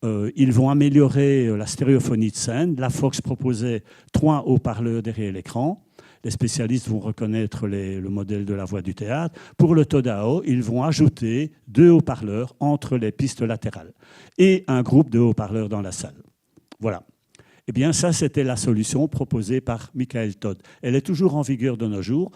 Ils vont améliorer la stéréophonie de scène. La Fox proposait 3 haut-parleurs derrière l'écran. Les spécialistes vont reconnaître le modèle de la voix du théâtre. Pour le Todao, ils vont ajouter 2 haut-parleurs entre les pistes latérales et un groupe de haut-parleurs dans la salle. Voilà. Eh bien, ça, c'était la solution proposée par Michael Todd. Elle est toujours en vigueur de nos jours,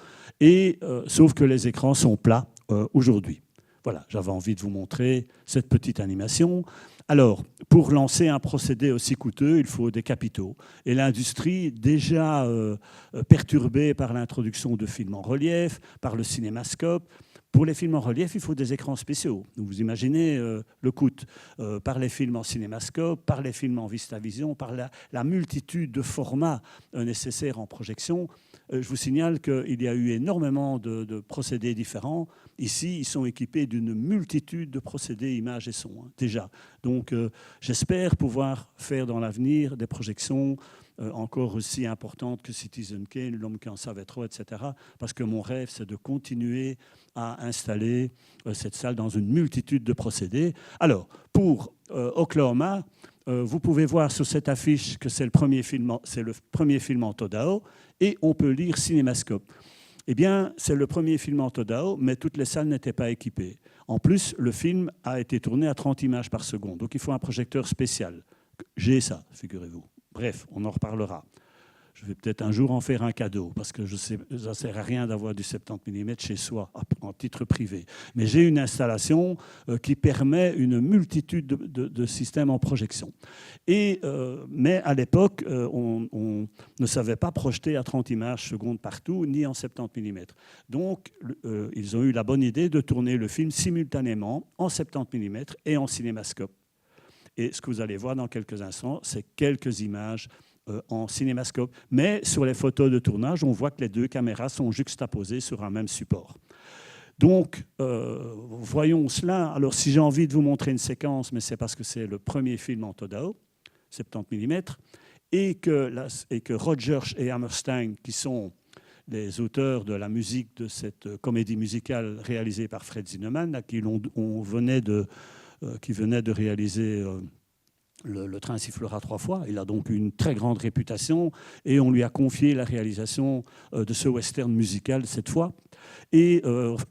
sauf que les écrans sont plats aujourd'hui. Voilà, j'avais envie de vous montrer cette petite animation. Alors, pour lancer un procédé aussi coûteux, il faut des capitaux. Et l'industrie, déjà perturbée par l'introduction de films en relief, par le cinémascope, pour les films en relief, il faut des écrans spéciaux. Vous imaginez le coût par les films en cinémascope, par les films en VistaVision, par la multitude de formats nécessaires en projection. Je vous signale qu'il y a eu énormément de procédés différents. Ici, ils sont équipés d'une multitude de procédés images et sons, déjà. Donc, j'espère pouvoir faire dans l'avenir des projections encore aussi importantes que Citizen Kane, L'homme qui en savait trop, etc. Parce que mon rêve, c'est de continuer à installer cette salle dans une multitude de procédés. Alors, pour Oklahoma, vous pouvez voir sur cette affiche que c'est le premier film en Todao, et on peut lire Cinémascope. Eh bien, c'est le premier film en Todao, mais toutes les salles n'étaient pas équipées. En plus, le film a été tourné à 30 images par seconde, donc il faut un projecteur spécial. J'ai ça, figurez-vous. Bref, on en reparlera. Je vais peut-être un jour en faire un cadeau, parce que ça ne sert à rien d'avoir du 70 mm chez soi, en titre privé. Mais j'ai une installation qui permet une multitude de systèmes en projection. Mais à l'époque, on ne savait pas projeter à 30 images secondes partout, ni en 70 mm. Donc, ils ont eu la bonne idée de tourner le film simultanément en 70 mm et en cinémascope. Et ce que vous allez voir dans quelques instants, c'est quelques images en cinémascope. Mais sur les photos de tournage, on voit que les 2 caméras sont juxtaposées sur un même support. Donc, voyons cela. Alors, si j'ai envie de vous montrer une séquence, mais c'est parce que c'est le premier film en Todao, 70 mm, et que Rogers et Hammerstein, qui sont les auteurs de la musique de cette comédie musicale réalisée par Fred Zinnemann, qui venait de réaliser le train sifflera 3 fois. Il a donc une très grande réputation et on lui a confié la réalisation de ce western musical cette fois. Et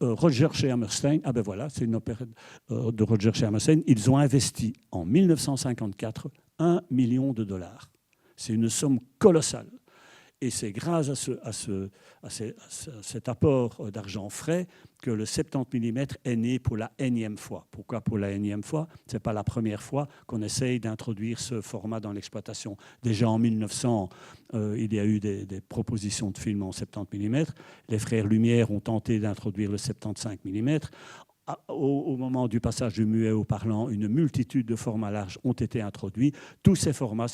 Roger chez Hammerstein, ah ben voilà, c'est une opéra de Roger chez Hammerstein, ils ont investi en 1954 $1 million. C'est une somme colossale. Et c'est grâce à cet apport d'argent frais que le 70 mm est né pour la énième fois. Pourquoi pour la énième fois? Ce n'est pas la première fois qu'on essaye d'introduire ce format dans l'exploitation. Déjà en 1900, il y a eu des propositions de films en 70 mm. Les frères Lumière ont tenté d'introduire le 75 mm. Au moment du passage du muet au parlant, une multitude de formats larges ont été introduits. Tous ces formats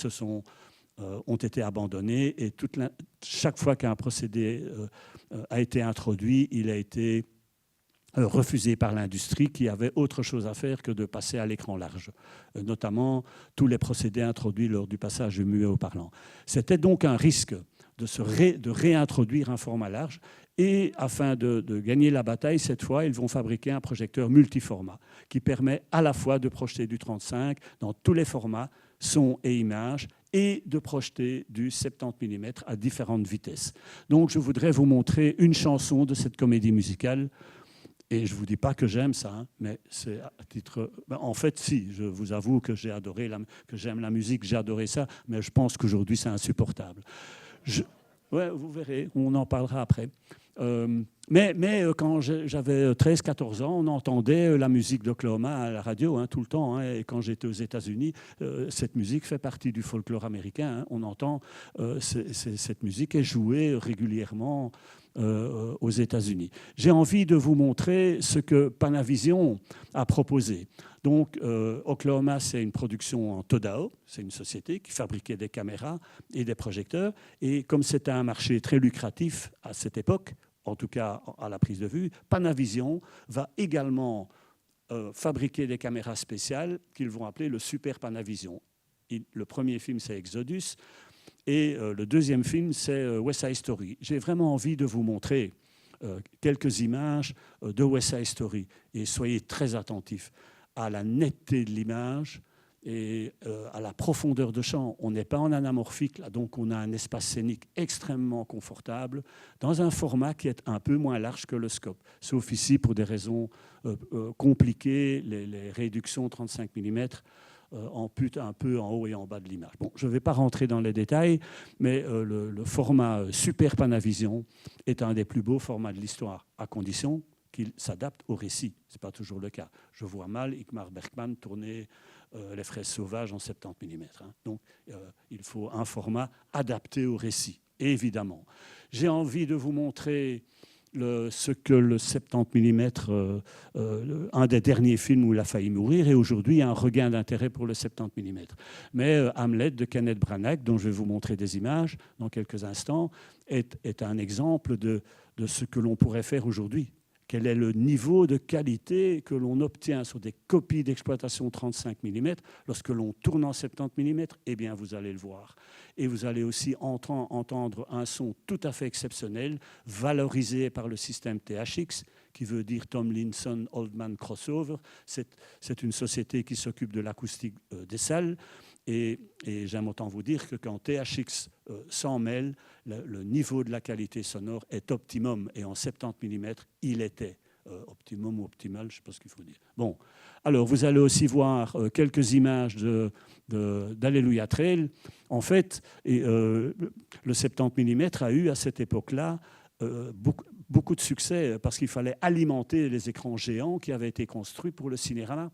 ont été abandonnés et chaque fois qu'un procédé a été introduit, il a été refusé par l'industrie qui avait autre chose à faire que de passer à l'écran large, notamment tous les procédés introduits lors du passage du muet au parlant. C'était donc un risque de réintroduire un format large et afin de gagner la bataille, cette fois, ils vont fabriquer un projecteur multiformat qui permet à la fois de projeter du 35 dans tous les formats, son et images, et de projeter du 70 mm à différentes vitesses. Donc je voudrais vous montrer une chanson de cette comédie musicale. Et je ne vous dis pas que j'aime ça, hein, mais c'est à titre... En fait, si, je vous avoue que que j'aime la musique, j'ai adoré ça, mais je pense qu'aujourd'hui, c'est insupportable. Ouais, vous verrez, on en parlera après. Mais quand j'avais 13-14 ans, on entendait la musique d'Oklahoma à la radio tout le temps. Et quand j'étais aux États-Unis, cette musique fait partie du folklore américain. On entend cette musique est jouée régulièrement aux États-Unis. J'ai envie de vous montrer ce que Panavision a proposé. Donc, Oklahoma, c'est une production en Todao. C'est une société qui fabriquait des caméras et des projecteurs. Et comme c'était un marché très lucratif à cette époque, en tout cas à la prise de vue, Panavision va également fabriquer des caméras spéciales qu'ils vont appeler le Super Panavision. Le premier film, c'est Exodus, et le deuxième film, c'est West Side Story. J'ai vraiment envie de vous montrer quelques images de West Side Story, et soyez très attentifs à la netteté de l'image et à la profondeur de champ. On n'est pas en anamorphique, là, donc on a un espace scénique extrêmement confortable dans un format qui est un peu moins large que le scope, sauf ici pour des raisons compliquées, les réductions 35 mm amputent un peu en haut et en bas de l'image. Bon, je ne vais pas rentrer dans les détails, mais le format Super Panavision est un des plus beaux formats de l'histoire, à condition qu'il s'adapte au récit. Ce n'est pas toujours le cas. Je vois mal Ingmar Bergman tourner Les Fraises sauvages en 70 mm. Donc, il faut un format adapté au récit, évidemment. J'ai envie de vous montrer ce que le 70 mm, un des derniers films où il a failli mourir, et aujourd'hui, il y a un regain d'intérêt pour le 70 mm. Mais Hamlet de Kenneth Branagh, dont je vais vous montrer des images dans quelques instants, est un exemple de ce que l'on pourrait faire aujourd'hui. Quel est le niveau de qualité que l'on obtient sur des copies d'exploitation 35 mm lorsque l'on tourne en 70 mm? Eh bien, vous allez le voir. Et vous allez aussi entendre un son tout à fait exceptionnel, valorisé par le système THX, qui veut dire Tomlinson Oldman Crossover. C'est une société qui s'occupe de l'acoustique des salles. Et j'aime autant vous dire que quand THX s'en mêle, le niveau de la qualité sonore est optimum. Et en 70 mm, il était optimum ou optimal, je ne sais pas ce qu'il faut dire. Bon, alors vous allez aussi voir quelques images d'Alleluia Trail. En fait, le 70 mm a eu à cette époque-là beaucoup de succès parce qu'il fallait alimenter les écrans géants qui avaient été construits pour le cinéma.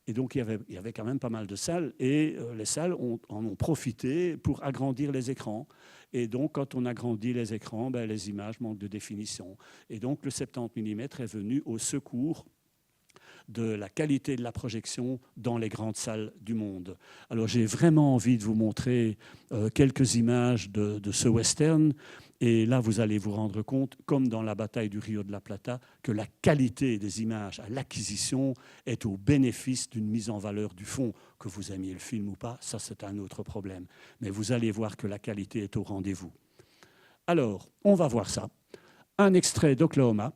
Et donc, il y avait quand même pas mal de salles. Et les salles en ont profité pour agrandir les écrans. Et donc, quand on agrandit les écrans, les images manquent de définition. Et donc, le 70 mm est venu au secours de la qualité de la projection dans les grandes salles du monde. Alors, j'ai vraiment envie de vous montrer quelques images de ce western. Et là, vous allez vous rendre compte, comme dans la bataille du Rio de la Plata, que la qualité des images à l'acquisition est au bénéfice d'une mise en valeur du fond. Que vous aimiez le film ou pas, ça c'est un autre problème. Mais vous allez voir que la qualité est au rendez-vous. Alors, on va voir ça. un extrait d'Oklahoma.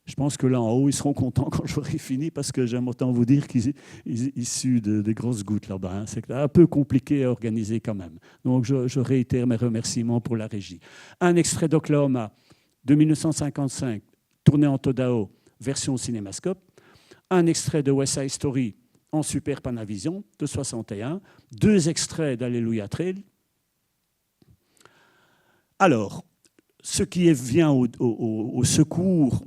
Je pense que là en haut, ils seront contents quand j'aurai fini parce que j'aime autant vous dire qu'ils issus des grosses gouttes là-bas. Hein. C'est un peu compliqué à organiser quand même. Donc je réitère mes remerciements pour la régie. Un extrait d'Oklahoma de 1955, tourné en Todao, version cinémascope. Un extrait de West Side Story en Super Panavision de 61. 2 extraits d'Alleluia Trail. Alors, ce qui vient au secours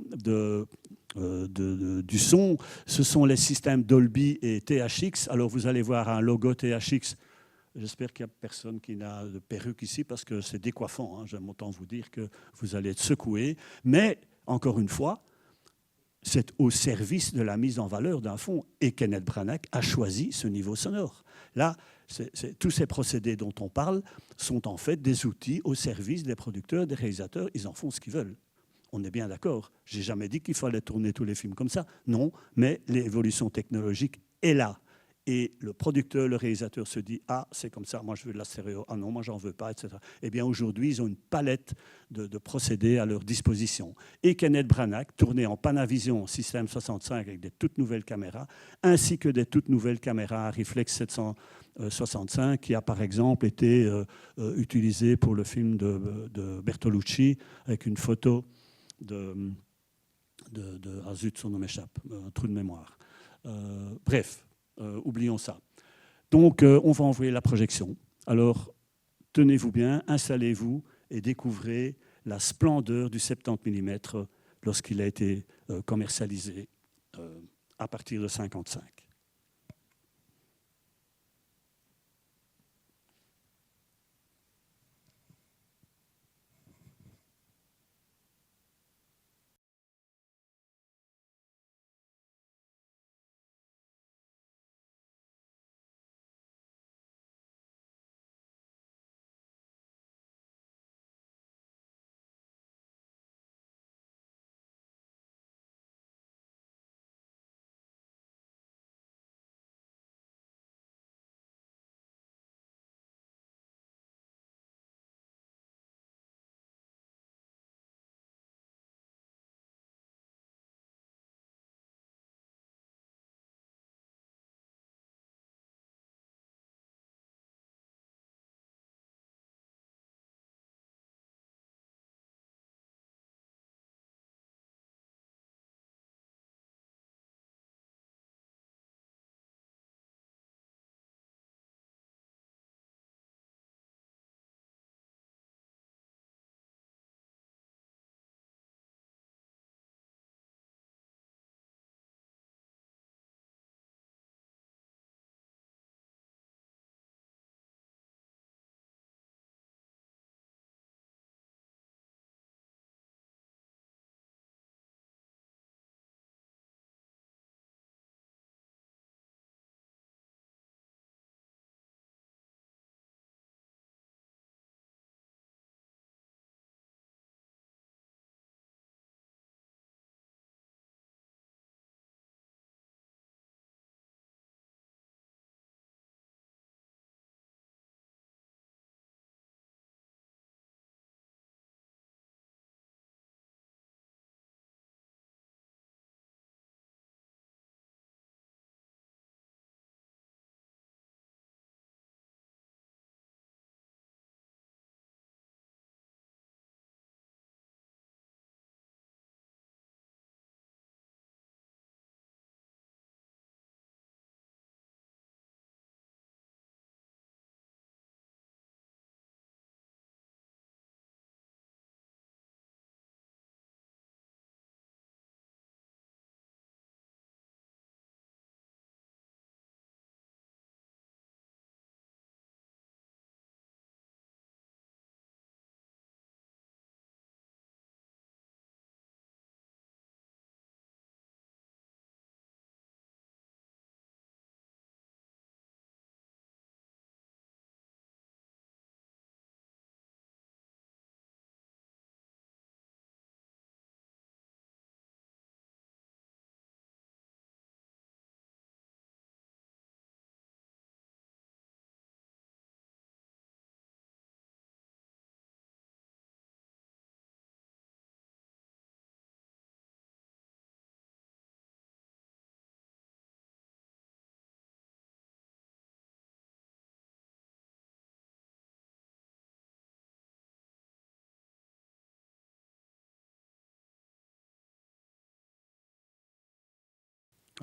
du son, ce sont les systèmes Dolby et THX. Alors, vous allez voir un logo THX. J'espère qu'il n'y a personne qui n'a de perruque ici parce que c'est décoiffant. Hein. J'aime autant vous dire que vous allez être secoué. Mais, encore une fois, c'est au service de la mise en valeur d'un fond. Et Kenneth Branagh a choisi ce niveau sonore. Là, tous ces procédés dont on parle sont en fait des outils au service des producteurs, des réalisateurs. Ils en font ce qu'ils veulent. On est bien d'accord. Je n'ai jamais dit qu'il fallait tourner tous les films comme ça. Non, mais l'évolution technologique est là. Et le producteur, le réalisateur se dit « Ah, c'est comme ça, moi je veux de la stéréo. Ah non, moi j'en veux pas, etc. » Eh bien aujourd'hui, ils ont une palette de procédés à leur disposition. Et Kenneth Branagh, tourné en Panavision système 65 avec des toutes nouvelles caméras, ainsi que des toutes nouvelles caméras à Reflex 765, qui a par exemple été utilisé pour le film de Bertolucci, avec une photo ah zut, son nom m'échappe, un trou de mémoire. Bref. Oublions ça. Donc, on va envoyer la projection. Alors, tenez-vous bien, installez-vous et découvrez la splendeur du 70 mm lorsqu'il a été commercialisé à partir de 1955.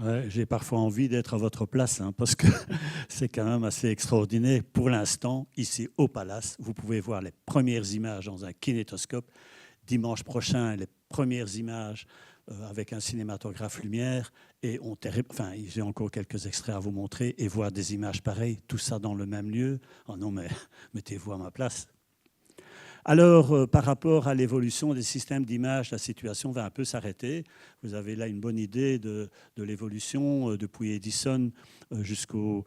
Ouais, j'ai parfois envie d'être à votre place, hein, parce que c'est quand même assez extraordinaire. Pour l'instant, ici au Palace, vous pouvez voir les premières images dans un kinétoscope. Dimanche prochain, les premières images avec un cinématographe lumière. Et j'ai encore quelques extraits à vous montrer et voir des images pareilles, tout ça dans le même lieu. Oh non, mais mettez-vous à ma place. Alors, par rapport à l'évolution des systèmes d'image, la situation va un peu s'arrêter. Vous avez là une bonne idée de l'évolution depuis Edison jusqu'aux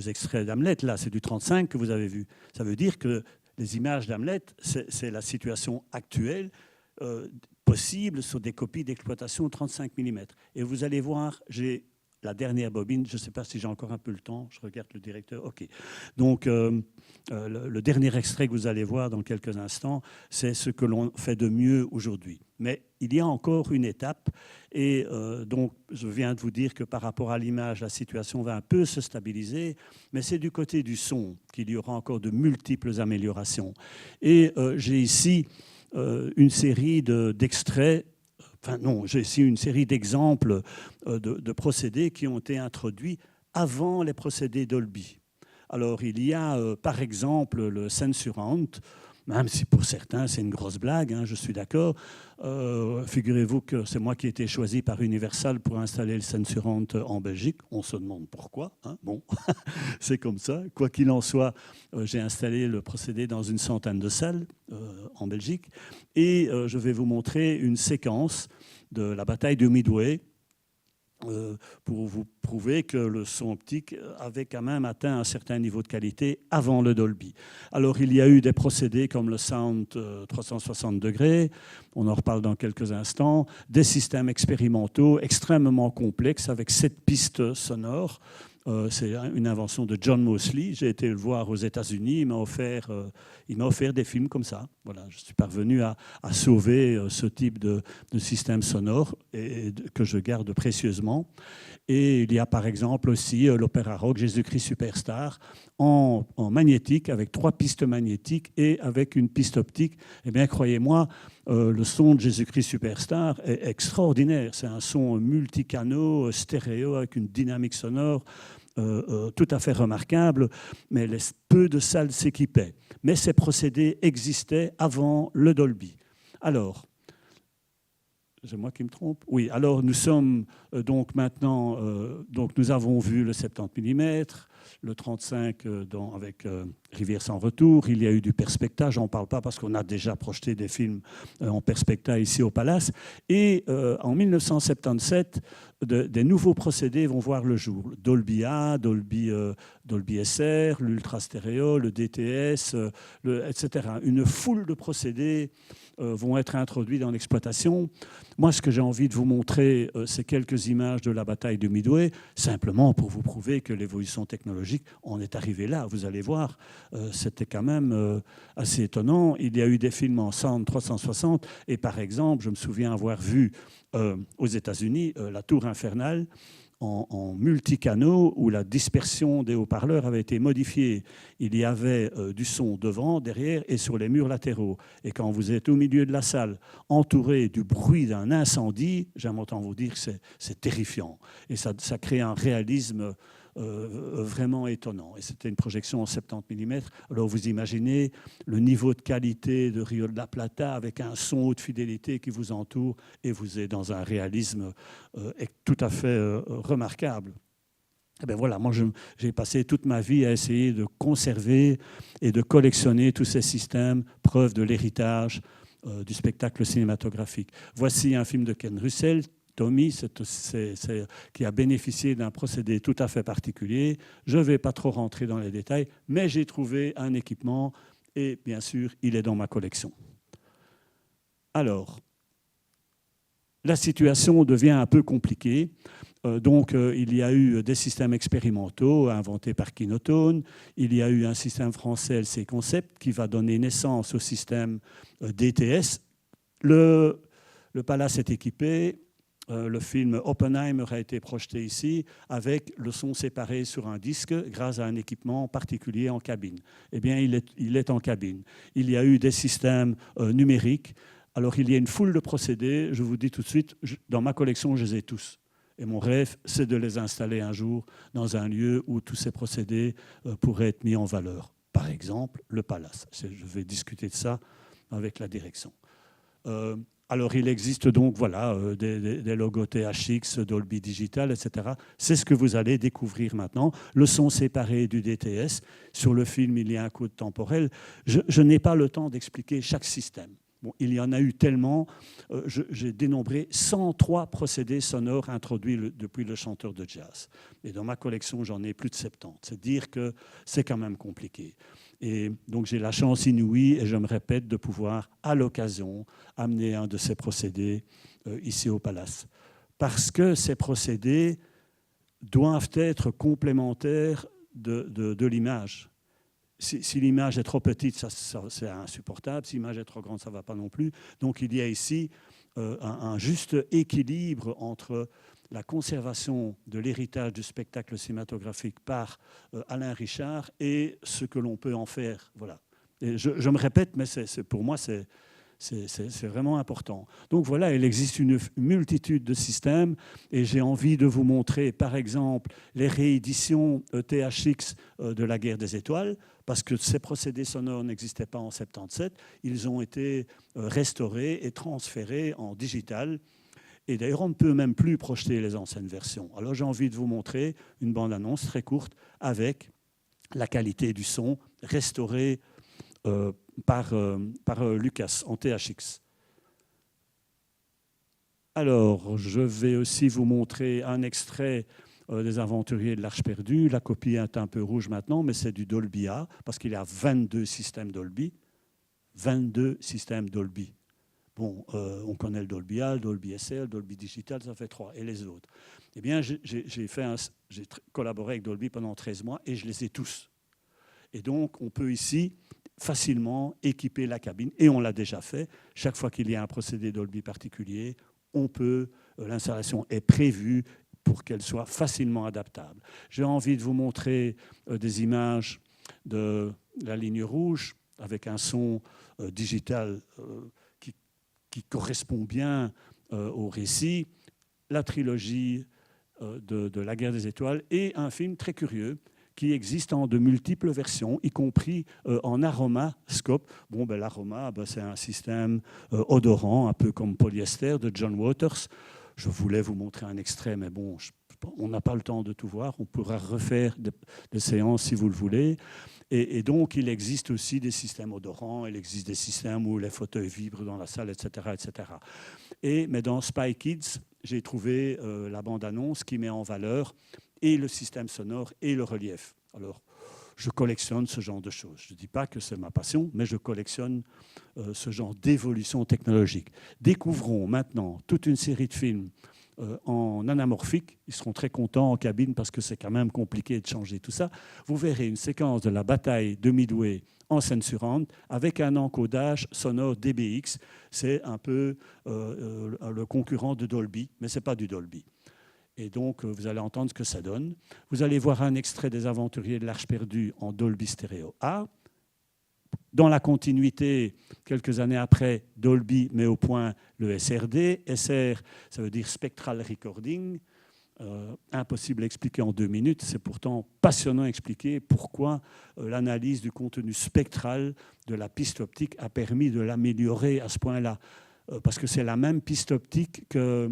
extraits d'Hamlet. Là, c'est du 35 que vous avez vu. Ça veut dire que les images d'Hamlet, c'est la situation actuelle possible sur des copies d'exploitation 35 mm. Et vous allez voir, j'ai la dernière bobine, je ne sais pas si j'ai encore un peu le temps, je regarde le directeur, ok. Donc, le dernier extrait que vous allez voir dans quelques instants, c'est ce que l'on fait de mieux aujourd'hui. Mais il y a encore une étape, et donc je viens de vous dire que par rapport à l'image, la situation va un peu se stabiliser, mais c'est du côté du son qu'il y aura encore de multiples améliorations. Et j'ai ici une série d'extraits. Enfin non, j'ai ici une série d'exemples de procédés qui ont été introduits avant les procédés Dolby. Alors il y a par exemple le Censurant, même si pour certains c'est une grosse blague, hein, je suis d'accord. Figurez-vous que c'est moi qui ai été choisi par Universal pour installer le Censurant en Belgique. On se demande pourquoi. Hein. Bon, c'est comme ça. Quoi qu'il en soit, j'ai installé le procédé dans une centaine de salles en Belgique. Et je vais vous montrer une séquence de la bataille de Midway, pour vous prouver que le son optique avait quand même atteint un certain niveau de qualité avant le Dolby. Alors, il y a eu des procédés comme le Sound 360 degrés, on en reparle dans quelques instants, des systèmes expérimentaux extrêmement complexes avec 7 pistes sonores. C'est une invention de John Mosley. J'ai été le voir aux États-Unis. Il m'a offert des films comme ça. Voilà, je suis parvenu à sauver ce type de système sonore que je garde précieusement. Et il y a par exemple aussi l'opéra rock Jésus-Christ Superstar en magnétique, avec 3 pistes magnétiques et avec une piste optique. Eh bien, croyez-moi, le son de Jésus-Christ Superstar est extraordinaire. C'est un son multicanaux, stéréo, avec une dynamique sonore tout à fait remarquable, mais peu de salles s'équipaient. Mais ces procédés existaient avant le Dolby. Alors, c'est moi qui me trompe? Oui, alors nous sommes donc maintenant, donc nous avons vu le 70 mm, le 35 avec Rivière sans retour. Il y a eu du perspecta, j'en parle pas parce qu'on a déjà projeté des films en perspecta ici au Palace. Et en 1977, des nouveaux procédés vont voir le jour. Dolby A, Dolby SR, l'ultra stéréo, le DTS, etc. Une foule de procédés vont être introduits dans l'exploitation. Moi, ce que j'ai envie de vous montrer, c'est quelques images de la bataille de Midway, simplement pour vous prouver que l'évolution technologique, on est arrivé là. Vous allez voir, c'était quand même assez étonnant. Il y a eu des films en Sound 360, et par exemple, je me souviens avoir vu aux États-Unis La Tour Infernale, en multicanaux où la dispersion des haut-parleurs avait été modifiée. Il y avait du son devant, derrière et sur les murs latéraux. Et quand vous êtes au milieu de la salle, entouré du bruit d'un incendie, j'aime autant vous dire que c'est terrifiant. Et ça crée un réalisme vraiment étonnant. Et c'était une projection en 70 mm. Alors vous imaginez le niveau de qualité de Rio de la Plata avec un son haute fidélité qui vous entoure et vous êtes dans un réalisme tout à fait remarquable. Et bien voilà, moi j'ai passé toute ma vie à essayer de conserver et de collectionner tous ces systèmes, preuve de l'héritage du spectacle cinématographique. Voici un film de Ken Russell, Tommy, qui a bénéficié d'un procédé tout à fait particulier. Je ne vais pas trop rentrer dans les détails, mais j'ai trouvé un équipement et bien sûr, il est dans ma collection. Alors, la situation devient un peu compliquée. Donc, il y a eu des systèmes expérimentaux inventés par Kinotone. Il y a eu un système français, LC Concept, qui va donner naissance au système DTS. Le Palace est équipé. Le film Oppenheimer a été projeté ici avec le son séparé sur un disque grâce à un équipement particulier en cabine. Eh bien, il est en cabine. Il y a eu des systèmes numériques. Alors, il y a une foule de procédés. Je vous dis tout de suite, dans ma collection, je les ai tous. Et mon rêve, c'est de les installer un jour dans un lieu où tous ces procédés pourraient être mis en valeur. Par exemple, le Palace. Je vais discuter de ça avec la direction. Alors, il existe donc des logos THX, Dolby Digital, etc. C'est ce que vous allez découvrir maintenant. Le son séparé du DTS. Sur le film, il y a un code temporel. Je n'ai pas le temps d'expliquer chaque système. Bon, il y en a eu tellement. J'ai dénombré 103 procédés sonores introduits depuis le chanteur de jazz. Et dans ma collection, j'en ai plus de 70. C'est dire que c'est quand même compliqué. Et donc j'ai la chance inouïe, et je me répète, de pouvoir, à l'occasion, amener un de ces procédés ici au Palace. Parce que ces procédés doivent être complémentaires de l'image. Si l'image est trop petite, c'est insupportable. Si l'image est trop grande, ça ne va pas non plus. Donc il y a ici un juste équilibre entre la conservation de l'héritage du spectacle cinématographique par Alain Richard et ce que l'on peut en faire. Voilà. Et je me répète, mais pour moi, c'est vraiment important. Donc voilà, il existe une multitude de systèmes et j'ai envie de vous montrer, par exemple, les rééditions THX de la Guerre des Étoiles, parce que ces procédés sonores n'existaient pas en 77. Ils ont été restaurés et transférés en digital. Et d'ailleurs, on ne peut même plus projeter les anciennes versions. Alors j'ai envie de vous montrer une bande-annonce très courte avec la qualité du son restaurée par Lucas en THX. Alors, je vais aussi vous montrer un extrait des Aventuriers de l'Arche perdue. La copie est un peu rouge maintenant, mais c'est du Dolby A, parce qu'il y a 22 systèmes Dolby. 22 systèmes Dolby. Bon, on connaît le Dolby A, le Dolby SL, le Dolby Digital, ça fait 3. Et les autres? Eh bien, j'ai collaboré avec Dolby pendant 13 mois et je les ai tous. Et donc, on peut ici facilement équiper la cabine, et on l'a déjà fait. Chaque fois qu'il y a un procédé Dolby particulier, l'installation est prévue pour qu'elle soit facilement adaptable. J'ai envie de vous montrer des images de la ligne rouge avec un son digital qui correspond bien au récit, la trilogie de la Guerre des Étoiles et un film très curieux qui existe en de multiples versions, y compris en aromascope. Bon, l'aroma, c'est un système odorant, un peu comme polyester de John Waters. Je voulais vous montrer un extrait, mais bon, on n'a pas le temps de tout voir. On pourra refaire des séances si vous le voulez. Et donc, il existe aussi des systèmes odorants, il existe des systèmes où les fauteuils vibrent dans la salle, etc. etc. Mais dans Spy Kids, j'ai trouvé la bande-annonce qui met en valeur et le système sonore et le relief. Alors, je collectionne ce genre de choses. Je ne dis pas que c'est ma passion, mais je collectionne ce genre d'évolution technologique. Découvrons maintenant toute une série de films en anamorphique. Ils seront très contents en cabine parce que c'est quand même compliqué de changer tout ça. Vous verrez une séquence de la bataille de Midway en censurante avec un encodage sonore DBX. C'est un peu le concurrent de Dolby, mais ce n'est pas du Dolby. Et donc, vous allez entendre ce que ça donne. Vous allez voir un extrait des Aventuriers de l'Arche perdue en Dolby Stereo A. Dans la continuité, quelques années après, Dolby met au point le SRD. SR, ça veut dire Spectral Recording. Impossible à expliquer en 2 minutes. C'est pourtant passionnant à expliquer pourquoi l'analyse du contenu spectral de la piste optique a permis de l'améliorer à ce point-là. Parce que c'est la même piste optique que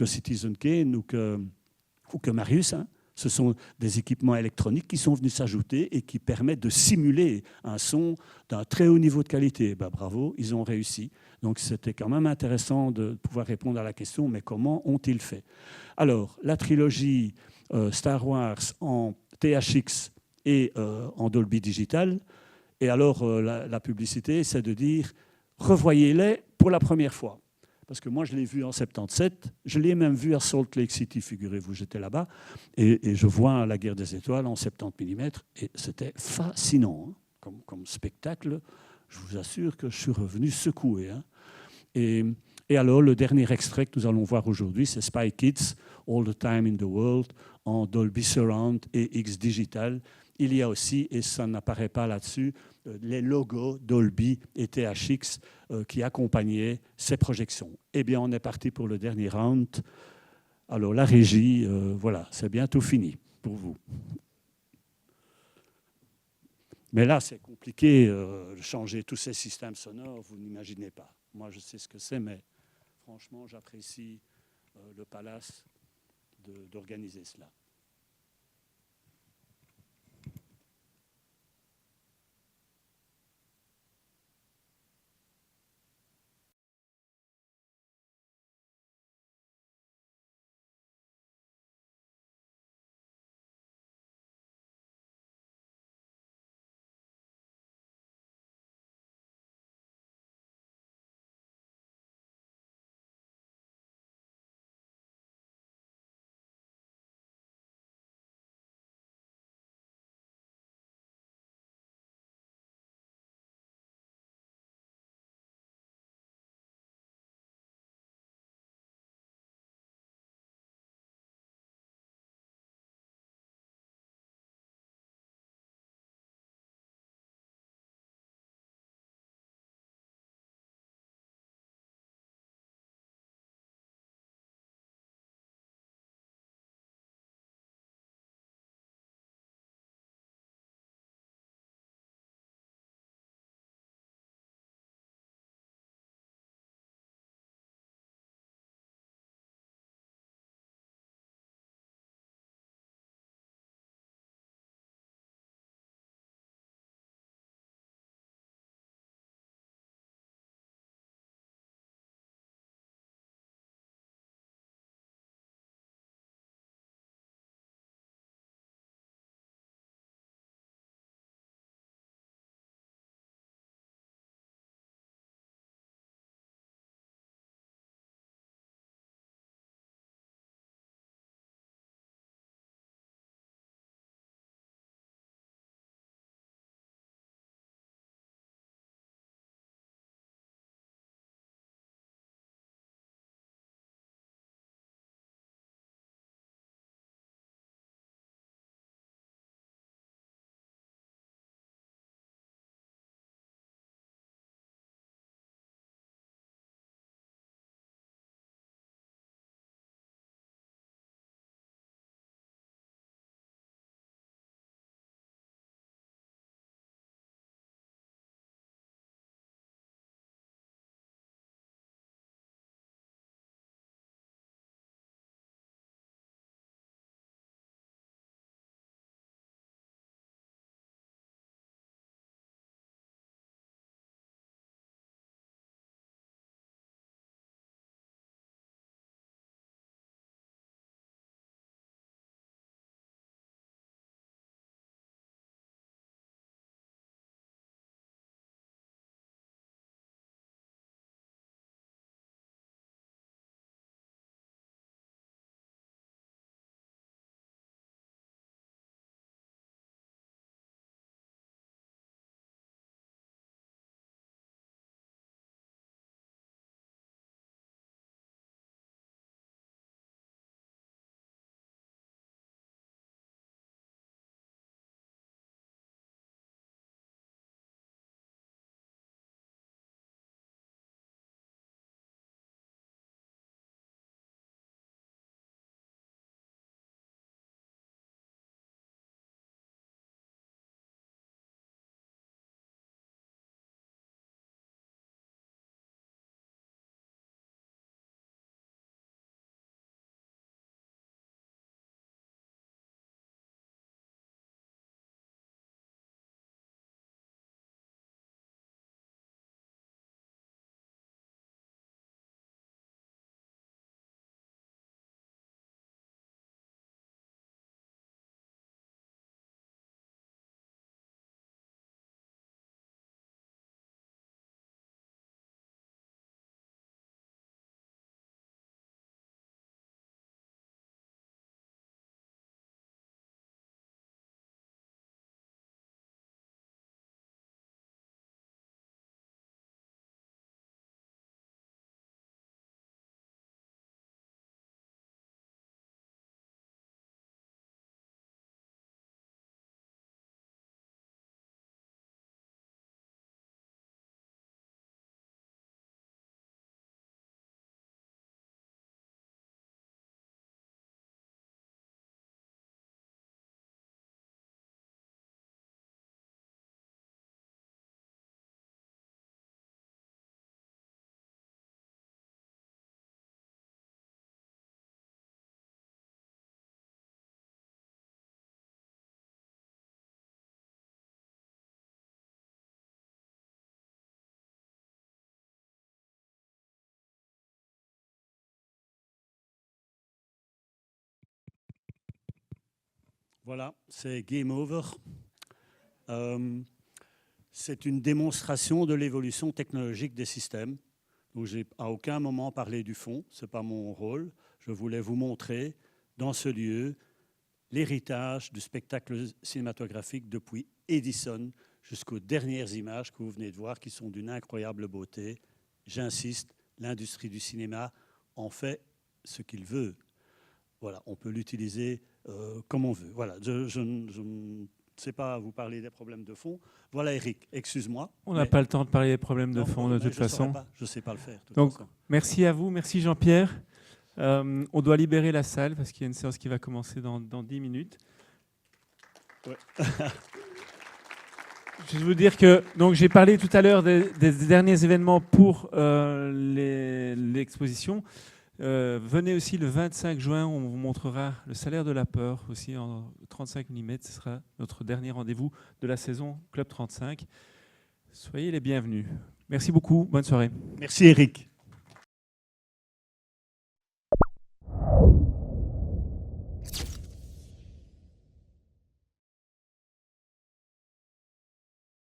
Citizen Kane ou que Marius. Hein. Ce sont des équipements électroniques qui sont venus s'ajouter et qui permettent de simuler un son d'un très haut niveau de qualité. Ben, bravo, ils ont réussi. Donc c'était quand même intéressant de pouvoir répondre à la question, mais comment ont-ils fait? Alors, la trilogie Star Wars en THX et en Dolby Digital. Et alors, la publicité, c'est de dire, revoyez-les pour la première fois. Parce que moi, je l'ai vu en 77, je l'ai même vu à Salt Lake City, figurez-vous, j'étais là-bas, et je vois La Guerre des Étoiles en 70 mm, et c'était fascinant, hein, comme spectacle. Je vous assure que je suis revenu secoué. Hein. Et alors, le dernier extrait que nous allons voir aujourd'hui, c'est Spy Kids, All the Time in the World, en Dolby Surround et X Digital. Il y a aussi, et ça n'apparaît pas là-dessus, les logos Dolby et THX qui accompagnaient ces projections. Eh bien, on est parti pour le dernier round. Alors la régie, voilà, c'est bientôt fini pour vous. Mais là, c'est compliqué de changer tous ces systèmes sonores, vous n'imaginez pas. Moi, je sais ce que c'est, mais franchement, j'apprécie le Palace d'organiser cela. Voilà, c'est game over. C'est une démonstration de l'évolution technologique des systèmes. Donc, j'ai à aucun moment parlé du fond, ce n'est pas mon rôle. Je voulais vous montrer dans ce lieu l'héritage du spectacle cinématographique depuis Edison jusqu'aux dernières images que vous venez de voir qui sont d'une incroyable beauté. J'insiste, l'industrie du cinéma en fait ce qu'il veut. Voilà, on peut l'utiliser comme on veut. Voilà, je ne sais pas vous parler des problèmes de fond. Voilà, Eric, excuse-moi. On n'a pas le temps de parler des problèmes de fond de toute façon. Je ne sais pas le faire. Donc, merci à vous, merci Jean-Pierre. On doit libérer la salle parce qu'il y a une séance qui va commencer dans 10 minutes. Ouais. Je vais vous dire que j'ai parlé tout à l'heure des derniers événements pour l'exposition. Venez aussi le 25 juin, on vous montrera le salaire de la peur aussi en 35 mm. Ce sera notre dernier rendez-vous de la saison Club 35. Soyez les bienvenus. Merci beaucoup, bonne soirée. Merci Eric.